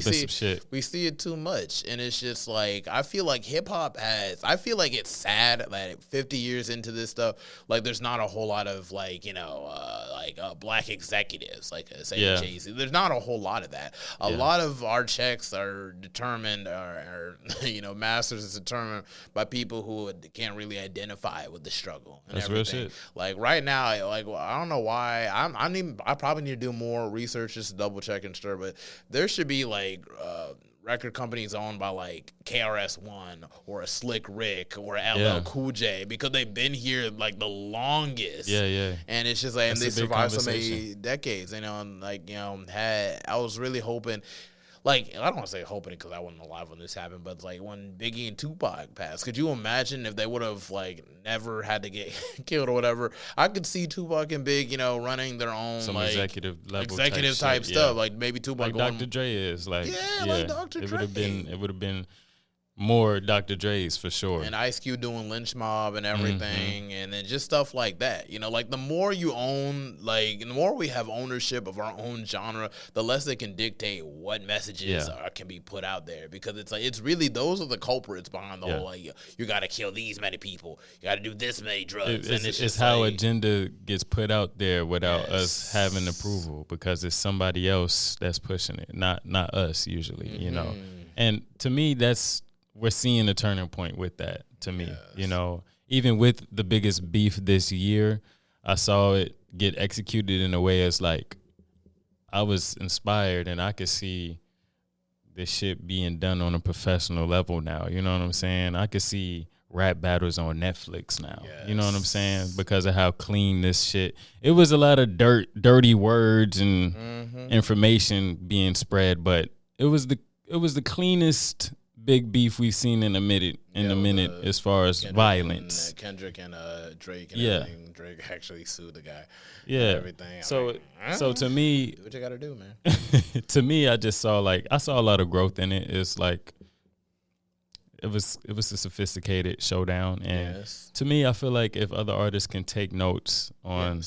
we see it too much, and it's just like I feel like hip hop I feel like it's sad that 50 years into this stuff, like there's not a whole lot of like, you know, black executives, like say Jay-Z. There's not a whole lot of that. A lot of our checks are determined, or you know, masters is determined by people who can't really identify with the struggle and everything. Real shit. Like right now, like I don't know why I probably need to do more research just to double check and sure, but there should be like record companies owned by like KRS-One or a Slick Rick or LL Cool J because they've been here like the longest. Yeah. And it's just like, and they survived so many decades, you know, and like, you know, I was really hoping. Like, I don't want to say hoping because I wasn't alive when this happened, but like when Biggie and Tupac passed, could you imagine if they would have like never had to get killed or whatever? I could see Tupac and Big, you know, running their own some like executive type stuff. Like maybe Tupac, like Dr. Dre is like, like Dr. Dre. It would have been more Dr. Dre's for sure. And Ice Cube doing Lynch Mob and everything, and then just stuff like that. You know, like the more you own, like the more we have ownership of our own genre, the less they can dictate what messages can be put out there. Because it's like, it's really, those are the culprits behind the whole, like, you got to kill these many people. You got to do this many drugs. It's how like, agenda gets put out there without us having approval, because it's somebody else that's pushing it, not us usually, you know. And to me, we're seeing a turning point with that, to me. You know, even with the biggest beef this year, I saw it get executed in a way as like I was inspired and I could see this shit being done on a professional level now. You know what I'm saying? I could see rap battles on Netflix now. You know what I'm saying? Because of how clean this shit. It was a lot of dirty words and information being spread, but it was the cleanest big beef we've seen in a minute. As far as Kendrick violence, and, Kendrick and Drake and everything. Drake actually sued the guy. And everything. So to me, do what you gotta do, man. To me, I saw a lot of growth in it. It's like it was a sophisticated showdown, and to me, I feel like if other artists can take notes on,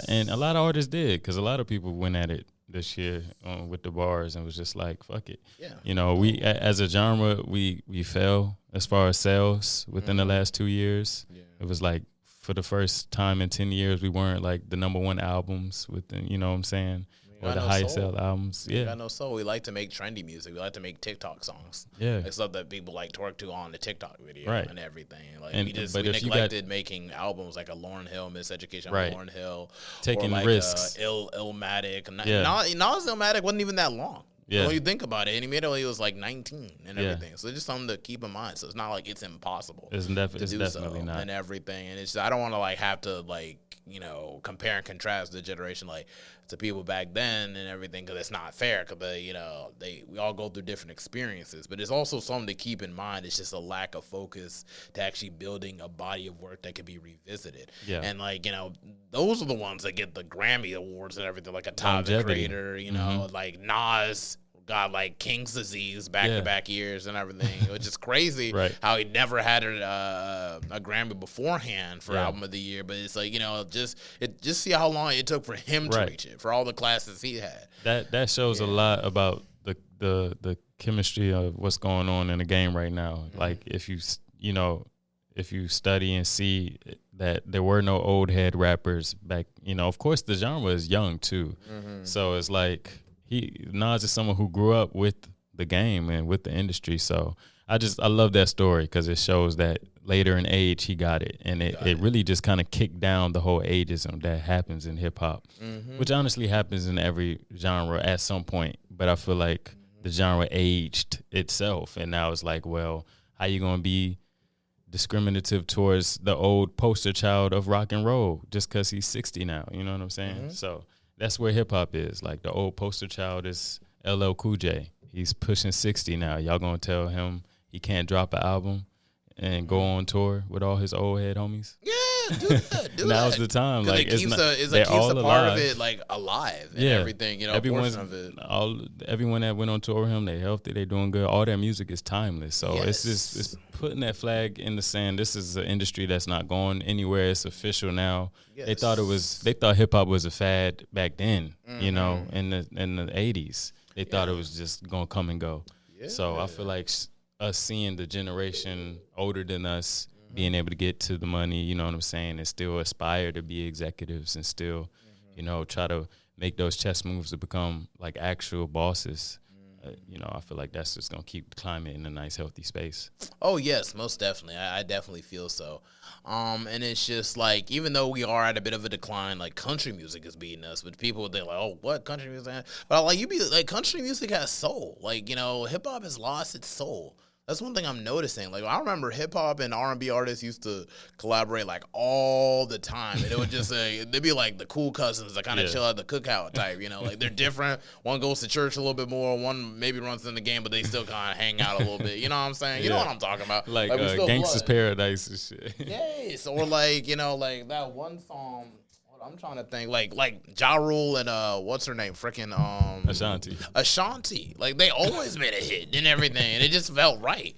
and a lot of artists did, because a lot of people went at it this year with the bars and was just like, fuck it. You know, we as a genre, we fell as far as sales within the last 2 years. It was like for the first time in 10 years, we weren't like the number one albums within, you know what I'm saying? Or the highest sell albums. We got no soul. We like to make trendy music. We like to make TikTok songs. Like stuff that people like twerk to on the TikTok video and everything. Like we neglected making albums like a Lauryn Hill, Miseducation of Lauryn Hill, taking or like risks. Illmatic. Nas Illmatic wasn't even that long. When you think about it, and he made it when he was like 19 and everything. So it's just something to keep in mind. So it's not like it's impossible. It's definitely not. And everything. And it's I don't want to like have to like, you know, compare and contrast the generation like to people back then and everything, because it's not fair. Because you know, we all go through different experiences, but it's also something to keep in mind. It's just a lack of focus to actually building a body of work that can be revisited. And like, you know, those are the ones that get the Grammy awards and everything, like a Tyler the Creator, you know, like Nas got like King's disease back-to-back years and everything, which is crazy how he never had a Grammy beforehand for Album of the Year. But it's like, you know, just see how long it took for him to reach it, for all the classes he had. That shows a lot about the chemistry of what's going on in the game right now. Like if you study and see that there were no old head rappers back, you know, of course the genre is young too. So it's like Nas is someone who grew up with the game and with the industry. So I love that story because it shows that later in age he got it. And it really just kind of kicked down the whole ageism that happens in hip hop, which honestly happens in every genre at some point. But I feel like the genre aged itself. And now it's like, well, how you going to be discriminative towards the old poster child of rock and roll just because he's 60 now? You know what I'm saying? So that's where hip hop is. Like the old poster child is LL Cool J. He's pushing 60 now. Y'all gonna tell him he can't drop an album and go on tour with all his old head homies? Yeah, do that. Now's the time. Like, it keeps they're all the part of alive. it like alive and Yeah. everything. You know, Everyone's portion of it. everyone that went on tour with him, they healthy, they doing good. All their music is timeless. So it's just it's putting that flag in the sand. This is an industry that's not going anywhere. It's official now. Yes. They thought hip hop was a fad back then. You know, in the 80s, they thought it was just gonna come and go. Yeah. So I feel like us seeing the generation older than us being able to get to the money, you know what I'm saying, and still aspire to be executives and still, you know, try to make those chess moves to become like actual bosses. You know, I feel like that's just going to keep the climate in a nice, healthy space. Oh, yes, most definitely. I definitely feel so. And it's just like, even though we are at a bit of a decline, like country music is beating us, but people, they're like, oh, what country music? But like, country music has soul. Like, you know, hip hop has lost its soul. That's one thing I'm noticing. Like, I remember hip-hop and R&B artists used to collaborate, like, all the time. And it would just they'd be like the cool cousins that kind of chill at the cookout type, you know? Like, they're different. One goes to church a little bit more. One maybe runs in the game, but they still kind of hang out a little bit. You know what I'm saying? You know what I'm talking about. Like Gangsta's Paradise and shit. Yes. Or, like, you know, like that one song. I'm trying to think, like Ja Rule and what's her name, freaking Ashanti. Like, they always made a hit and everything, and it just felt right.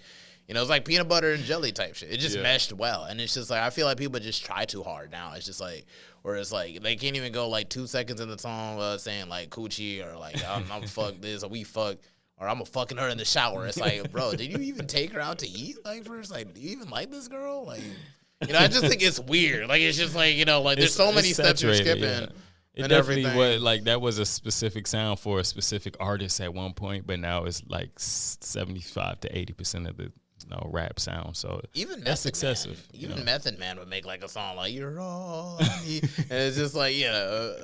You know, it's like peanut butter and jelly type shit. It just meshed well, and it's just like I feel like people just try too hard now. It's just like, where it's like they can't even go like 2 seconds in the song saying like coochie or like I'm fuck this or we fuck. Or I'm a fucking her in the shower. It's like, bro, did you even take her out to eat? Like, first, like, do you even like this girl? Like, you know, I just think it's weird. Like, it's just like, you know, like there's so many steps you're skipping. Yeah. And everything. Was, like, that was a specific sound for a specific artist at one point, but now it's like 75 to 80% of the rap sound. So even that's excessive. Even Method Man would make like a song like "You're all I need," and it's just like,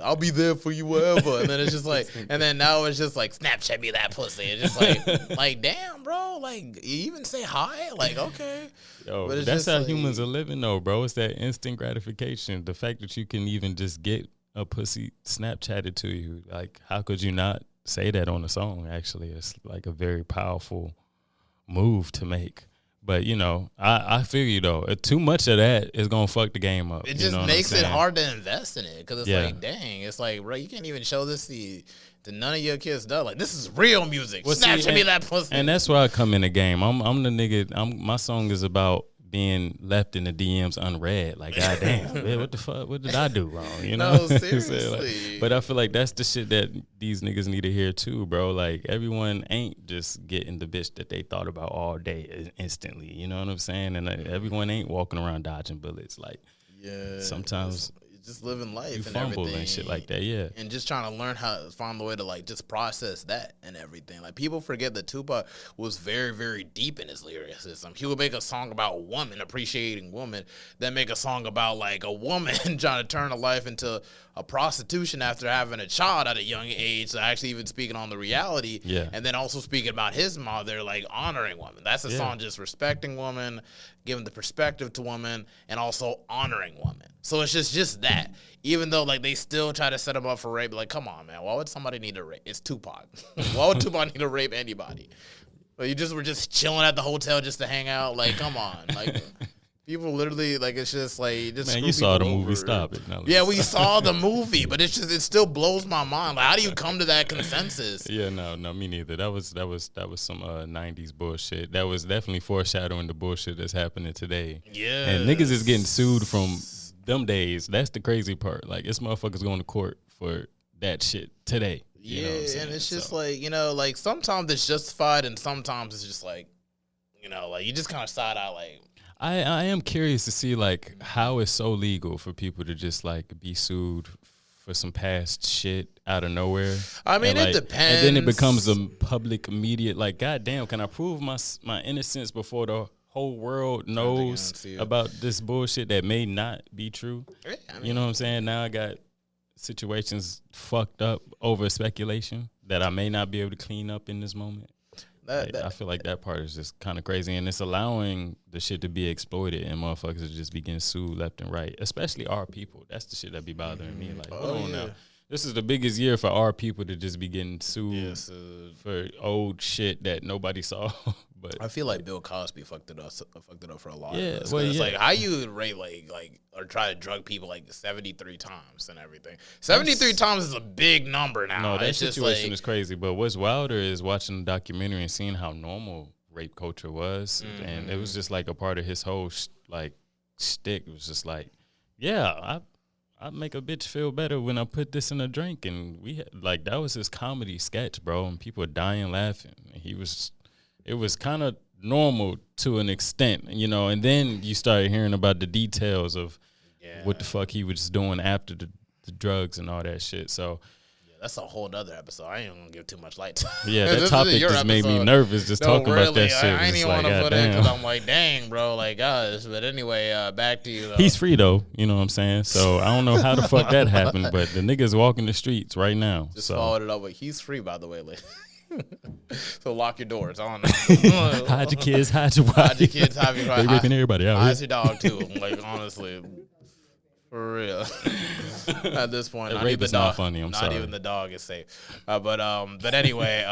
I'll be there for you wherever. And then it's just like, and then now it's just like, Snapchat me that pussy. It's just like, damn, bro. Like, you even say hi? Like, okay. Yo, but that's how humans are living, though, bro. It's that instant gratification. The fact that you can even just get a pussy Snapchatted to you. Like, how could you not say that on a song? Actually, it's like a very powerful move to make. But, you know, I feel you, though. Too much of that is going to fuck the game up. It just makes it hard to invest in it because it's like, dang, it's like, bro, you can't even show this to none of your kids. Though. Like, this is real music. Snapchat me that pussy. And that's where I come in the game. I'm the nigga. My song is about being left in the DMs unread. Like, goddamn, man, what the fuck? What did I do wrong? You know? No, seriously. But I feel like that's the shit that these niggas need to hear too, bro. Like, everyone ain't just getting the bitch that they thought about all day instantly. You know what I'm saying? And everyone ain't walking around dodging bullets. Like, sometimes just living life you and fumble everything and shit like that, and just trying to learn how to find the way to like just process that and everything. Like, people forget that Tupac was very, very deep in his lyricism. He would make a song about a woman, appreciating woman, then make a song about like a woman trying to turn a life into a prostitution after having a child at a young age. So actually even speaking on the reality, and then also speaking about his mother, like honoring women. That's a song just respecting women, giving the perspective to women, and also honoring women. So it's just that. Even though like they still try to set him up for rape, like, come on, man, why would somebody need to rape? It's Tupac. Why would Tupac need to rape anybody? But you just were just chilling at the hotel just to hang out. Like, come on, like. People literally, like, it's just like, just man, you saw the movie, stop it. Yeah, we saw the movie, but it's just, it still blows my mind. Like, how do you come to that consensus? Yeah, no, me neither. That was some 90s bullshit. That was definitely foreshadowing the bullshit that's happening today. Yeah. And niggas is getting sued from them days. That's the crazy part. Like, it's motherfuckers going to court for that shit today. You know what I'm saying? And it's just like, you know, like, sometimes it's justified and sometimes it's just like, you know, like, you just kind of side out like, I am curious to see, like, how it's so legal for people to just, like, be sued for some past shit out of nowhere. I mean, and, it depends. And then it becomes a public immediate, like, goddamn, can I prove my innocence before the whole world knows about this bullshit that may not be true? Yeah, I mean, you know what I'm saying? Now I got situations fucked up over speculation that I may not be able to clean up in this moment. I feel like that part is just kind of crazy, and it's allowing the shit to be exploited and motherfuckers to just be getting sued left and right, especially our people. That's the shit that be bothering me. Like, hold on now. This is the biggest year for our people to just be getting sued for old shit that nobody saw. But I feel like Bill Cosby fucked it up for a lot. Yeah, of us. well, It's yeah. like how you rate like or try to drug people like 73 times and everything. 73 times is a big number now. No, that it's just situation like, is crazy. But what's wilder is watching the documentary and seeing how normal rape culture was, and it was just like a part of his whole shtick. It was just like, yeah, I make a bitch feel better when I put this in a drink, and like that was his comedy sketch, bro, and people were dying laughing. It was kind of normal to an extent, you know, and then you started hearing about the details of what the fuck he was doing after the drugs and all that shit. So that's a whole nother episode. I ain't even gonna give too much light to it. yeah, that This topic is your just made me episode. nervous just talking about that shit. I ain't It's even like, want to put it goddamn. because I'm like, dang, bro, like, gosh. But anyway, back to you, though. He's free though, you know what I'm saying? So I don't know how the fuck that happened, but the nigga's walking the streets right now. Just so followed it up with, he's free, by the way. Like, so lock your doors. I don't know. hide your kids, hide your wife. Hide your kids, hide your They raping everybody out hide here. your dog, too. Like, honestly. For real. At this point, Rape is not funny. I'm sorry. Not even the dog is safe. But anyway,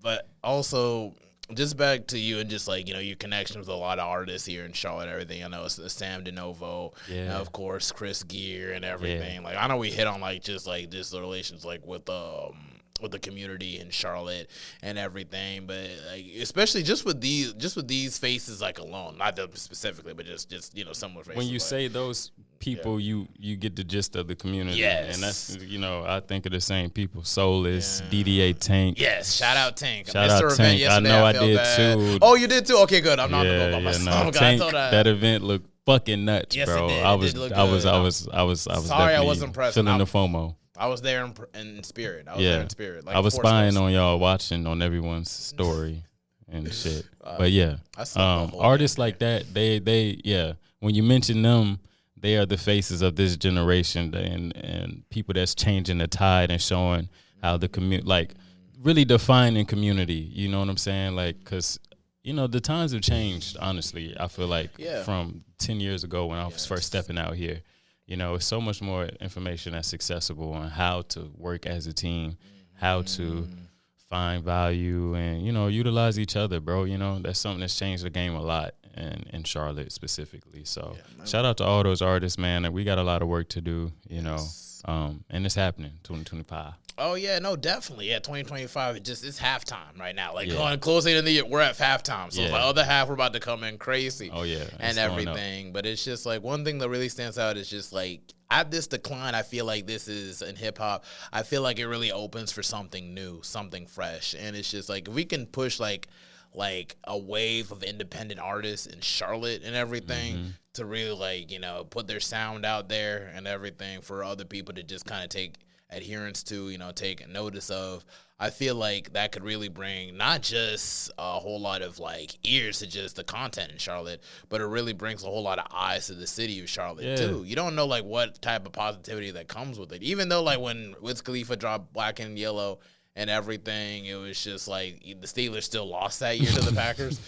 but also just back to you and just like, you know, your connections with a lot of artists here in Charlotte and everything. I know it's Sam DeNovo, and of course Chris Gear and everything. Like I know we hit on like just the relations like with the community in Charlotte and everything, but like especially just with these faces like alone, not them specifically, but just you know similar faces. When you say those people, you get the gist of the community. Yes. And that's, you know, I think of the same people. Soulless, DDA Tank. Yes, shout out Tank. Shout Mr. out Event Tank. yesterday, I know I felt did bad. too. Oh, you did too? Okay, good. I'm not gonna go by No, myself. Tank, I thought that event looked fucking nuts, Yes, it bro. did. I It was did look I was good. I was Sorry, I definitely wasn't present. feeling the FOMO. I was there in spirit. I was there in spirit. Like I was Force spying Ghost. on y'all, watching on everyone's story and shit. But yeah, I slept the whole artists damn like that, they when you mention them, they are the faces of this generation and people that's changing the tide and showing how the community, like really defining community. You know what I'm saying? Like, cause you know the times have changed. Honestly, I feel like from 10 years ago when I was first stepping out here. You know, it's so much more information that's accessible on how to work as a team, how to find value and, you know, utilize each other, bro. You know, that's something that's changed the game a lot in Charlotte specifically. So shout out to all those artists, man. And we got a lot of work to do, you know, and it's happening, 2025. Oh yeah, no, definitely. Yeah, 2025. It's halftime right now. Like going closing in the year, we're at halftime. So it's like other half, we're about to come in crazy. Oh yeah, and everything. But it's just like one thing that really stands out is just like at this decline, I feel like this is in hip hop. I feel like it really opens for something new, something fresh, and it's just like if we can push like a wave of independent artists in Charlotte and everything to really like, you know, put their sound out there and everything for other people to just kind of take adherence to, you know, take notice of. I feel like that could really bring not just a whole lot of like ears to just the content in Charlotte, but it really brings a whole lot of eyes to the city of Charlotte too. You don't know like what type of positivity that comes with it. Even though like when Wiz Khalifa dropped Black and Yellow and everything, it was just like the Steelers still lost that year to the Packers.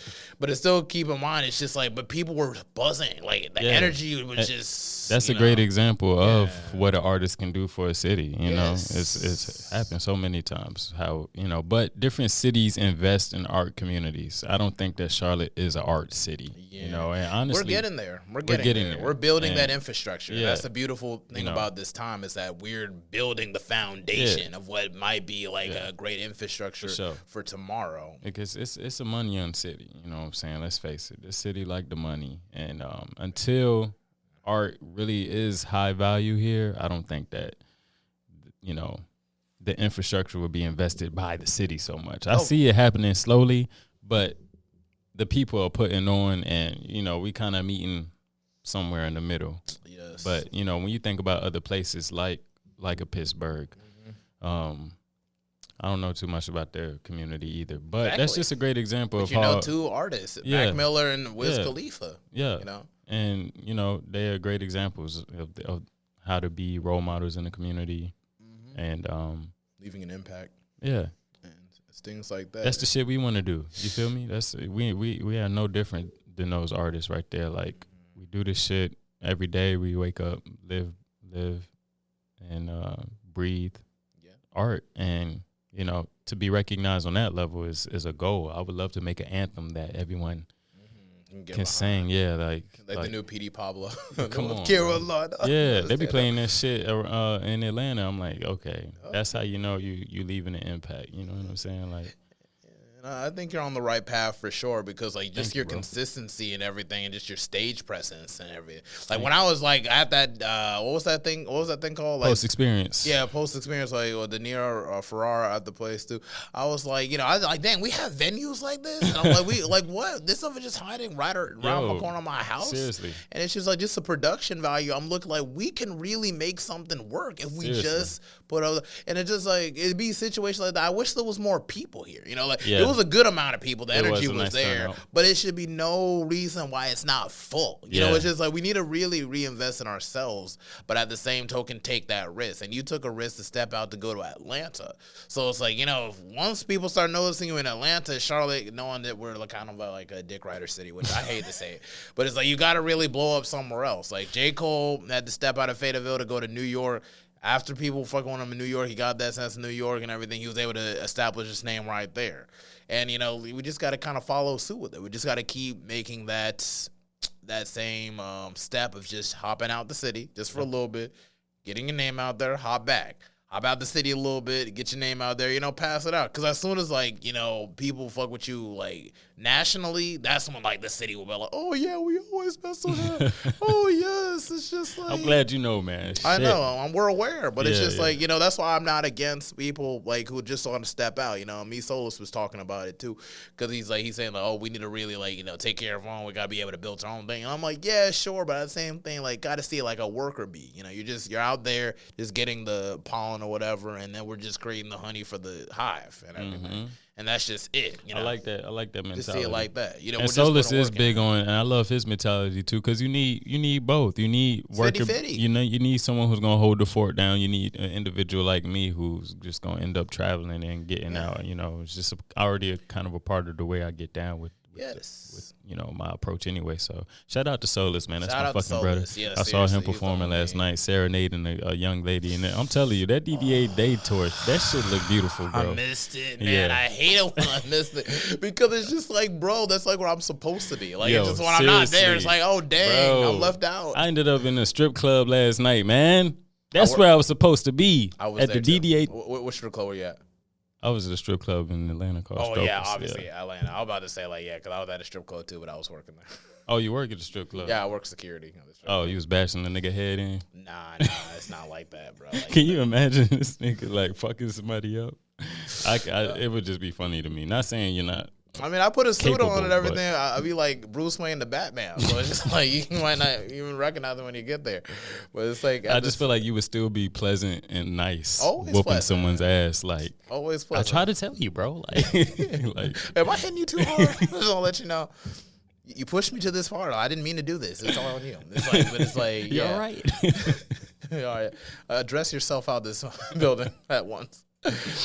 But it's still, keep in mind, it's just like, but people were buzzing. Like the energy was just. That's a great example of what an artist can do for a city. You know, it's happened so many times. How, you know, but different cities invest in art communities. I don't think that Charlotte is an art city. You know, and honestly, we're getting there. We're getting there. We're building that infrastructure. Yeah. That's the beautiful thing about this time is that we're building the foundation of what might be like a great infrastructure for tomorrow. Because it's a money young city. You know what I'm saying? Let's face it. This city like the money. And until art really is high value here, I don't think that, you know, the infrastructure will be invested by the city so much. I see it happening slowly, but the people are putting on, and, you know, we kind of meeting somewhere in the middle. Yes. But, you know, when you think about other places like a Pittsburgh, I don't know too much about their community either. But that's just a great example of you how. know, two artists, Mac Miller and Wiz Khalifa. Yeah. You know? And, you know, they are great examples of how to be role models in the community and Leaving an impact. Yeah. And it's things like that. That's the shit we want to do. You feel me? That's we are no different than those artists right there. Like, we do this shit every day. We wake up, live, and breathe art, and you know, to be recognized on that level is a goal. I would love to make an anthem that everyone can sing. Yeah, like the new PD Pablo. Come on, Carolina. Yeah, they be playing that shit in Atlanta. I'm like, okay, that's how you know you leaving an impact. You know what I'm saying? Like, I think you're on the right path for sure, because like just your consistency and everything, and just your stage presence and everything. Like when I was like at that, what was that thing called? Like, Post Experience. Yeah, Post Experience, like De Niro Ferrara at the place too. I was like, you know, I was like, dang, we have venues like this. And I'm like, we like what? This stuff is just hiding right around the corner of my house. Seriously. And it's just like just the production value. I'm looking like we can really make something work if we just put up. And it's just like it'd be a situation like that. I wish there was more people here. You know, like it was a good amount of people. The energy was there, but it should be no reason why it's not full. You know, it's just like we need to really reinvest in ourselves, but at the same token, take that risk. And you took a risk to step out to go to Atlanta. So it's like, you know, once people start noticing you in Atlanta, Charlotte, knowing that we're like kind of like a dick rider city, which I hate to say it, but it's like you got to really blow up somewhere else. Like J. Cole had to step out of Fayetteville to go to New York. After people fucking on him in New York, he got that sense of New York and everything. He was able to establish his name right there. And, you know, we just got to kind of follow suit with it. We just got to keep making that same step of just hopping out the city just for a little bit, getting your name out there, hop back. Hop out the city a little bit, get your name out there, you know, pass it out. Because as soon as, like, you know, people fuck with you, like, nationally, that's when, like, the city will be like, oh, yeah, we always mess with that. Oh, yes. It's just like. I'm glad you know, man. Shit. I know. We're aware. But it's just like, you know, that's why I'm not against people, like, who just want to step out. You know, me Solus was talking about it, too. Because he's saying, like, oh, we need to really, like, you know, take care of our own. We got to be able to build our own thing. And I'm like, yeah, sure. But at the same thing, like, got to see it like a worker bee. You know, you're out there just getting the pollen or whatever, and then we're just creating the honey for the hive and everything. And that's just it. You know? I like that mentality. Just see it like that. You know, and Solus is big on, and I love his mentality too, because you need both. You need worker. You know, you need someone who's gonna hold the fort down. You need an individual like me who's just gonna end up traveling and getting out. You know, it's just already a kind of a part of the way I get down with you know, my approach anyway. So shout out to Solus, man. That's my fucking brother. Yeah, I saw him performing last night, serenading a young lady, and I'm telling you, that DDA Day tour, that shit look beautiful, bro. I missed it, man. I hate it when I missed it, because it's just like, bro, that's like where I'm supposed to be. Like, it's just when I'm not there, it's like, oh dang, bro, I'm left out. I ended up in a strip club last night, man. That's where I was supposed to be. I was at the DDA. What strip club were you at? I was at a strip club in Atlanta called Stokers. Yeah, obviously Atlanta. I was about to say, like, yeah, because I was at a strip club too, but I was working there. Oh, you work at a strip club? Yeah, I work security. Oh, you was bashing the nigga head in? Nah, it's not like that, bro. Like, can you imagine this nigga, like, fucking somebody up? It would just be funny to me. Not saying you're not. I mean, I put a suit on and everything. I'd be like Bruce Wayne the Batman. So it's just like, you might not even recognize him when you get there. But it's like, I just feel like you would still be pleasant and nice. Always whooping pleasant. Someone's ass. Like, always pleasant. I try to tell you, bro. Like, am I hitting you too hard? I just want to let you know. You pushed me to this far. I didn't mean to do this. It's all on you. It's like, you're all right. All right. Address yourself out this building at once.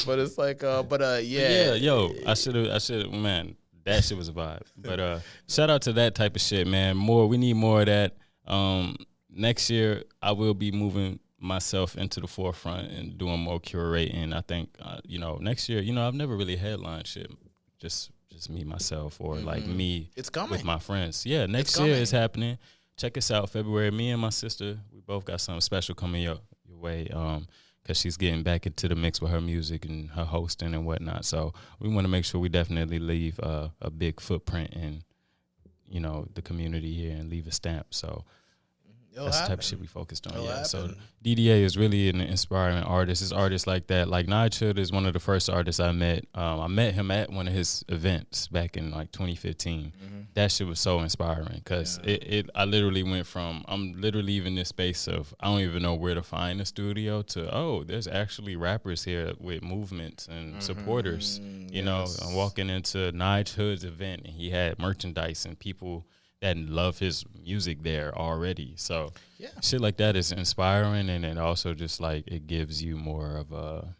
But it's like, yeah, yo, I should have, man. That shit was a vibe. But shout out to that type of shit, man. We need more of that. Next year, I will be moving myself into the forefront and doing more curating. I think, you know, next year, you know, I've never really headlined shit. Just me, myself, or like me with my friends. Yeah, next year is happening. Check us out, February. Me and my sister, we both got something special coming your way. Because she's getting back into the mix with her music and her hosting and whatnot. So we want to make sure we definitely leave a big footprint in, you know, the community here and leave a stamp. So that's the type of shit we focused on. Yeah. So DDA is really an inspiring artist. It's artists like that. Like Nigel is one of the first artists I met. I met him at one of his events back in like 2015. That shit was so inspiring because I literally went from, I'm literally in this space of, I don't even know where to find a studio to, oh, there's actually rappers here with movements and supporters. You know, I'm walking into Nige Hood's event and he had merchandise and people that love his music there already. So shit like that is inspiring, and it also just like it gives you more of a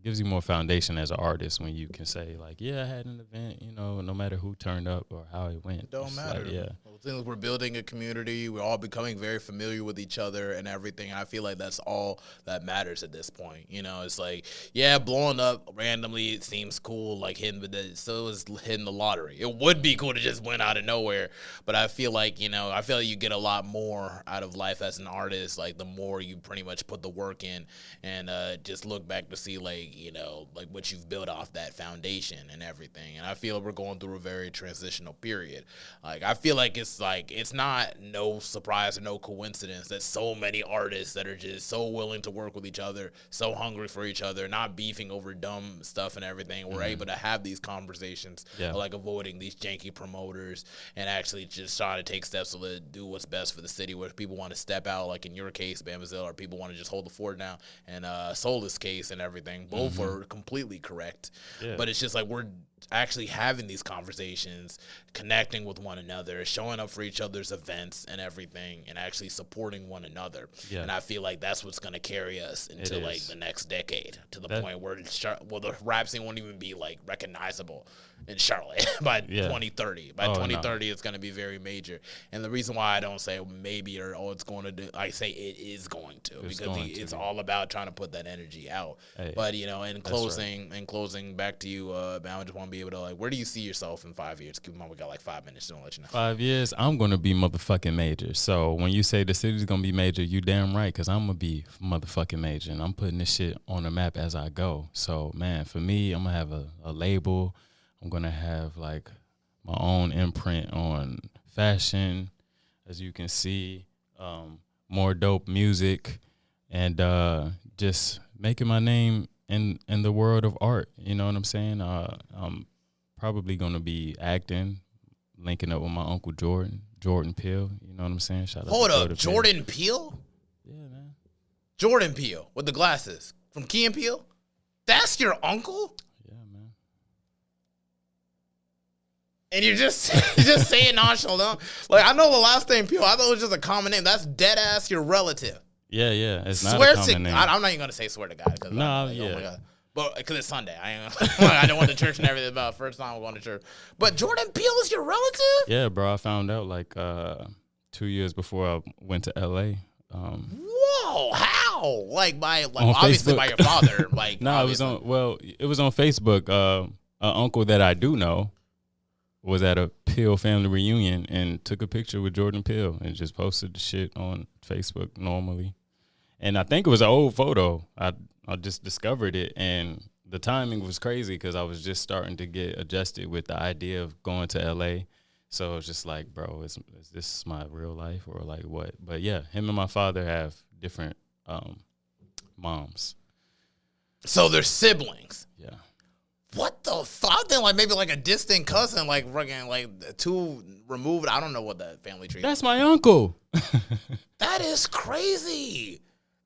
gives you more foundation as an artist when you can say like, yeah, I had an event, you know, no matter who turned up or how it went. It don't matter. Like, yeah. Well, things, we're building a community. We're all becoming very familiar with each other and everything. And I feel like that's all that matters at this point. You know, it's like, yeah, blowing up randomly, it seems cool, like hitting, but so is hitting the lottery. It would be cool to just win out of nowhere. But I feel like, you know, you get a lot more out of life as an artist, like the more you pretty much put the work in and just look back to see, like, you know, like what you've built off that foundation and everything. And I feel we're going through a very transitional period. Like, I feel like it's not no surprise or no coincidence that so many artists that are just so willing to work with each other, so hungry for each other, not beefing over dumb stuff and everything. We're able to have these conversations, like avoiding these janky promoters and actually just trying to take steps to do what's best for the city, where people want to step out, like in your case, Bambizilla, or people want to just hold the fort down, and Soulless case and everything. Both are completely correct. Yeah. But it's just like we're actually having these conversations, connecting with one another, showing up for each other's events and everything, and actually supporting one another. Yeah. And I feel like that's what's going to carry us into like the next decade, to the point where the rap scene won't even be like recognizable in Charlotte by 2030. By 2030, it's going to be very major. And the reason why I don't say maybe or it's going to do, I say it is going to, because it's all about trying to put that energy out. Hey, but, you know, in closing, back to you, I just want to be able to, like, where do you see yourself in 5 years? Keep in mind, we got like 5 minutes. Don't let you know. 5 years, I'm going to be motherfucking major. So when you say the city's going to be major, you damn right, because I'm going to be motherfucking major. And I'm putting this shit on the map as I go. So, man, for me, I'm going to have a label. I'm going to have, like, my own imprint on fashion, as you can see, more dope music, and just making my name in the world of art. You know what I'm saying? I'm probably going to be acting, linking up with my uncle Jordan Peele. You know what I'm saying? Hold up, Jordan Peele? Yeah, man. Jordan Peele with the glasses from Key and Peele? That's your uncle? And you're just saying nonchalant. Like, I know the last name Peele. I thought it was just a common name. That's dead ass your relative. Yeah. It's not a common name. I'm not even gonna say swear to God. No, like, oh my God. But because it's Sunday, I don't want the church and everything. About first time I'm going to church. But Jordan Peele is your relative? Yeah, bro. I found out like 2 years before I went to LA. Whoa! How? Like obviously Facebook. By your father. Like no, it was on Facebook. An uncle that I do know was at a Peele family reunion and took a picture with Jordan Peele and just posted the shit on Facebook normally. And I think it was an old photo. I just discovered it, and the timing was crazy because I was just starting to get adjusted with the idea of going to LA. So it was just like, bro, is this my real life or like what? But yeah, him and my father have different moms. So they're siblings. Yeah. What the fuck? Then like maybe like a distant cousin, like fucking like two removed. I don't know what that family tree. That's my uncle. That is crazy.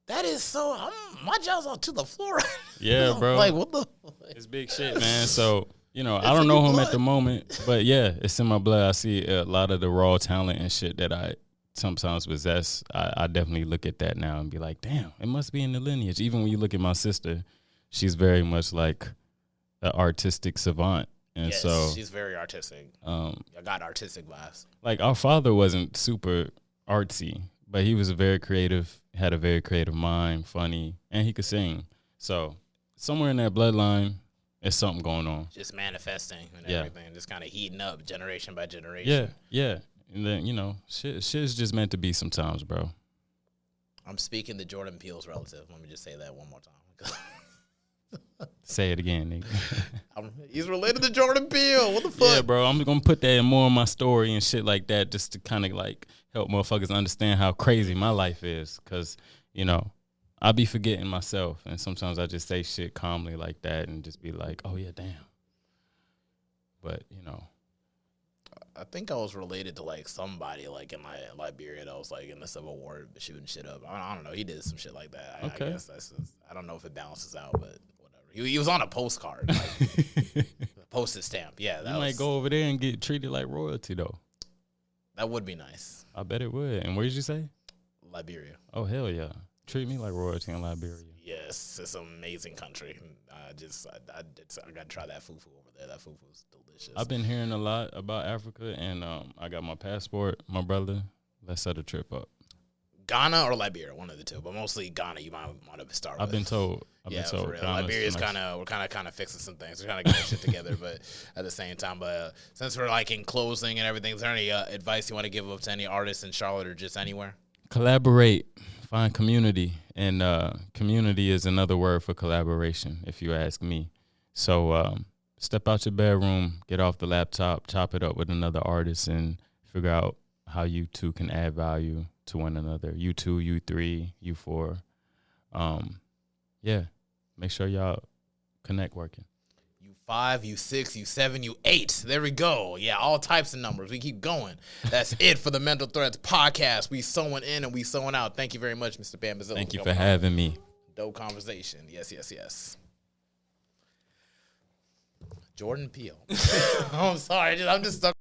That is so. My jaw's on to the floor. Yeah, bro. Like what the? It's big shit, man. So you know, I don't know him at the moment, but yeah, it's in my blood. I see a lot of the raw talent and shit that I sometimes possess. I definitely look at that now and be like, damn, it must be in the lineage. Even when you look at my sister, she's very much like an artistic savant, and yes, so she's very artistic. I got artistic vibes. Like our father wasn't super artsy, but he was very creative, had a very creative mind, funny, and he could sing. So somewhere in that bloodline, there's something going on. Just manifesting and everything, just kind of heating up generation by generation. Yeah. And then, you know, shit is just meant to be sometimes, bro. I'm speaking to Jordan Peele's relative. Let me just say that one more time. Say it again, nigga. He's related to Jordan Peele. What the fuck? Yeah, bro. I'm going to put that in more of my story and shit like that just to kind of like help motherfuckers understand how crazy my life is. Because, you know, I be forgetting myself. And sometimes I just say shit calmly like that and just be like, oh, yeah, damn. But, you know. I think I was related to like somebody like in Liberia that was like in the Civil War shooting shit up. I don't know. He did some shit like that. I guess that's just, I don't know if it balances out, but whatever. He was on a postcard, like postage stamp. Yeah, that might go over there and get treated like royalty though. That would be nice. I bet it would. And where did you say? Liberia. Oh hell yeah! Treat me like royalty in Liberia. Yes, it's an amazing country. I gotta try that fufu over there. That fufu's delicious. I've been hearing a lot about Africa, and I got my passport. My brother, let's set a trip up. Ghana or Liberia, one of the two, but mostly Ghana. You might want to start with. I've been told. For real. Liberia's we're kind of fixing some things. We're kind of getting shit together, but at the same time, since we're like in closing and everything, is there any advice you want to give up to any artists in Charlotte or just anywhere? Collaborate, find community, and community is another word for collaboration, if you ask me. So step out your bedroom, get off the laptop, chop it up with another artist, and figure out how you two can add value to one another. You 2, you 3, you 4. Yeah, make sure y'all connect working. You 5, you 6, you 7, you 8. There we go. Yeah, all types of numbers. We keep going. That's it for the Mental Threads podcast. We sewing in and we sewing out. Thank you very much, Mr. Bambizilla. Thank you for having me. Dope conversation. Yes. Jordan Peele. I'm sorry. I'm just stuck.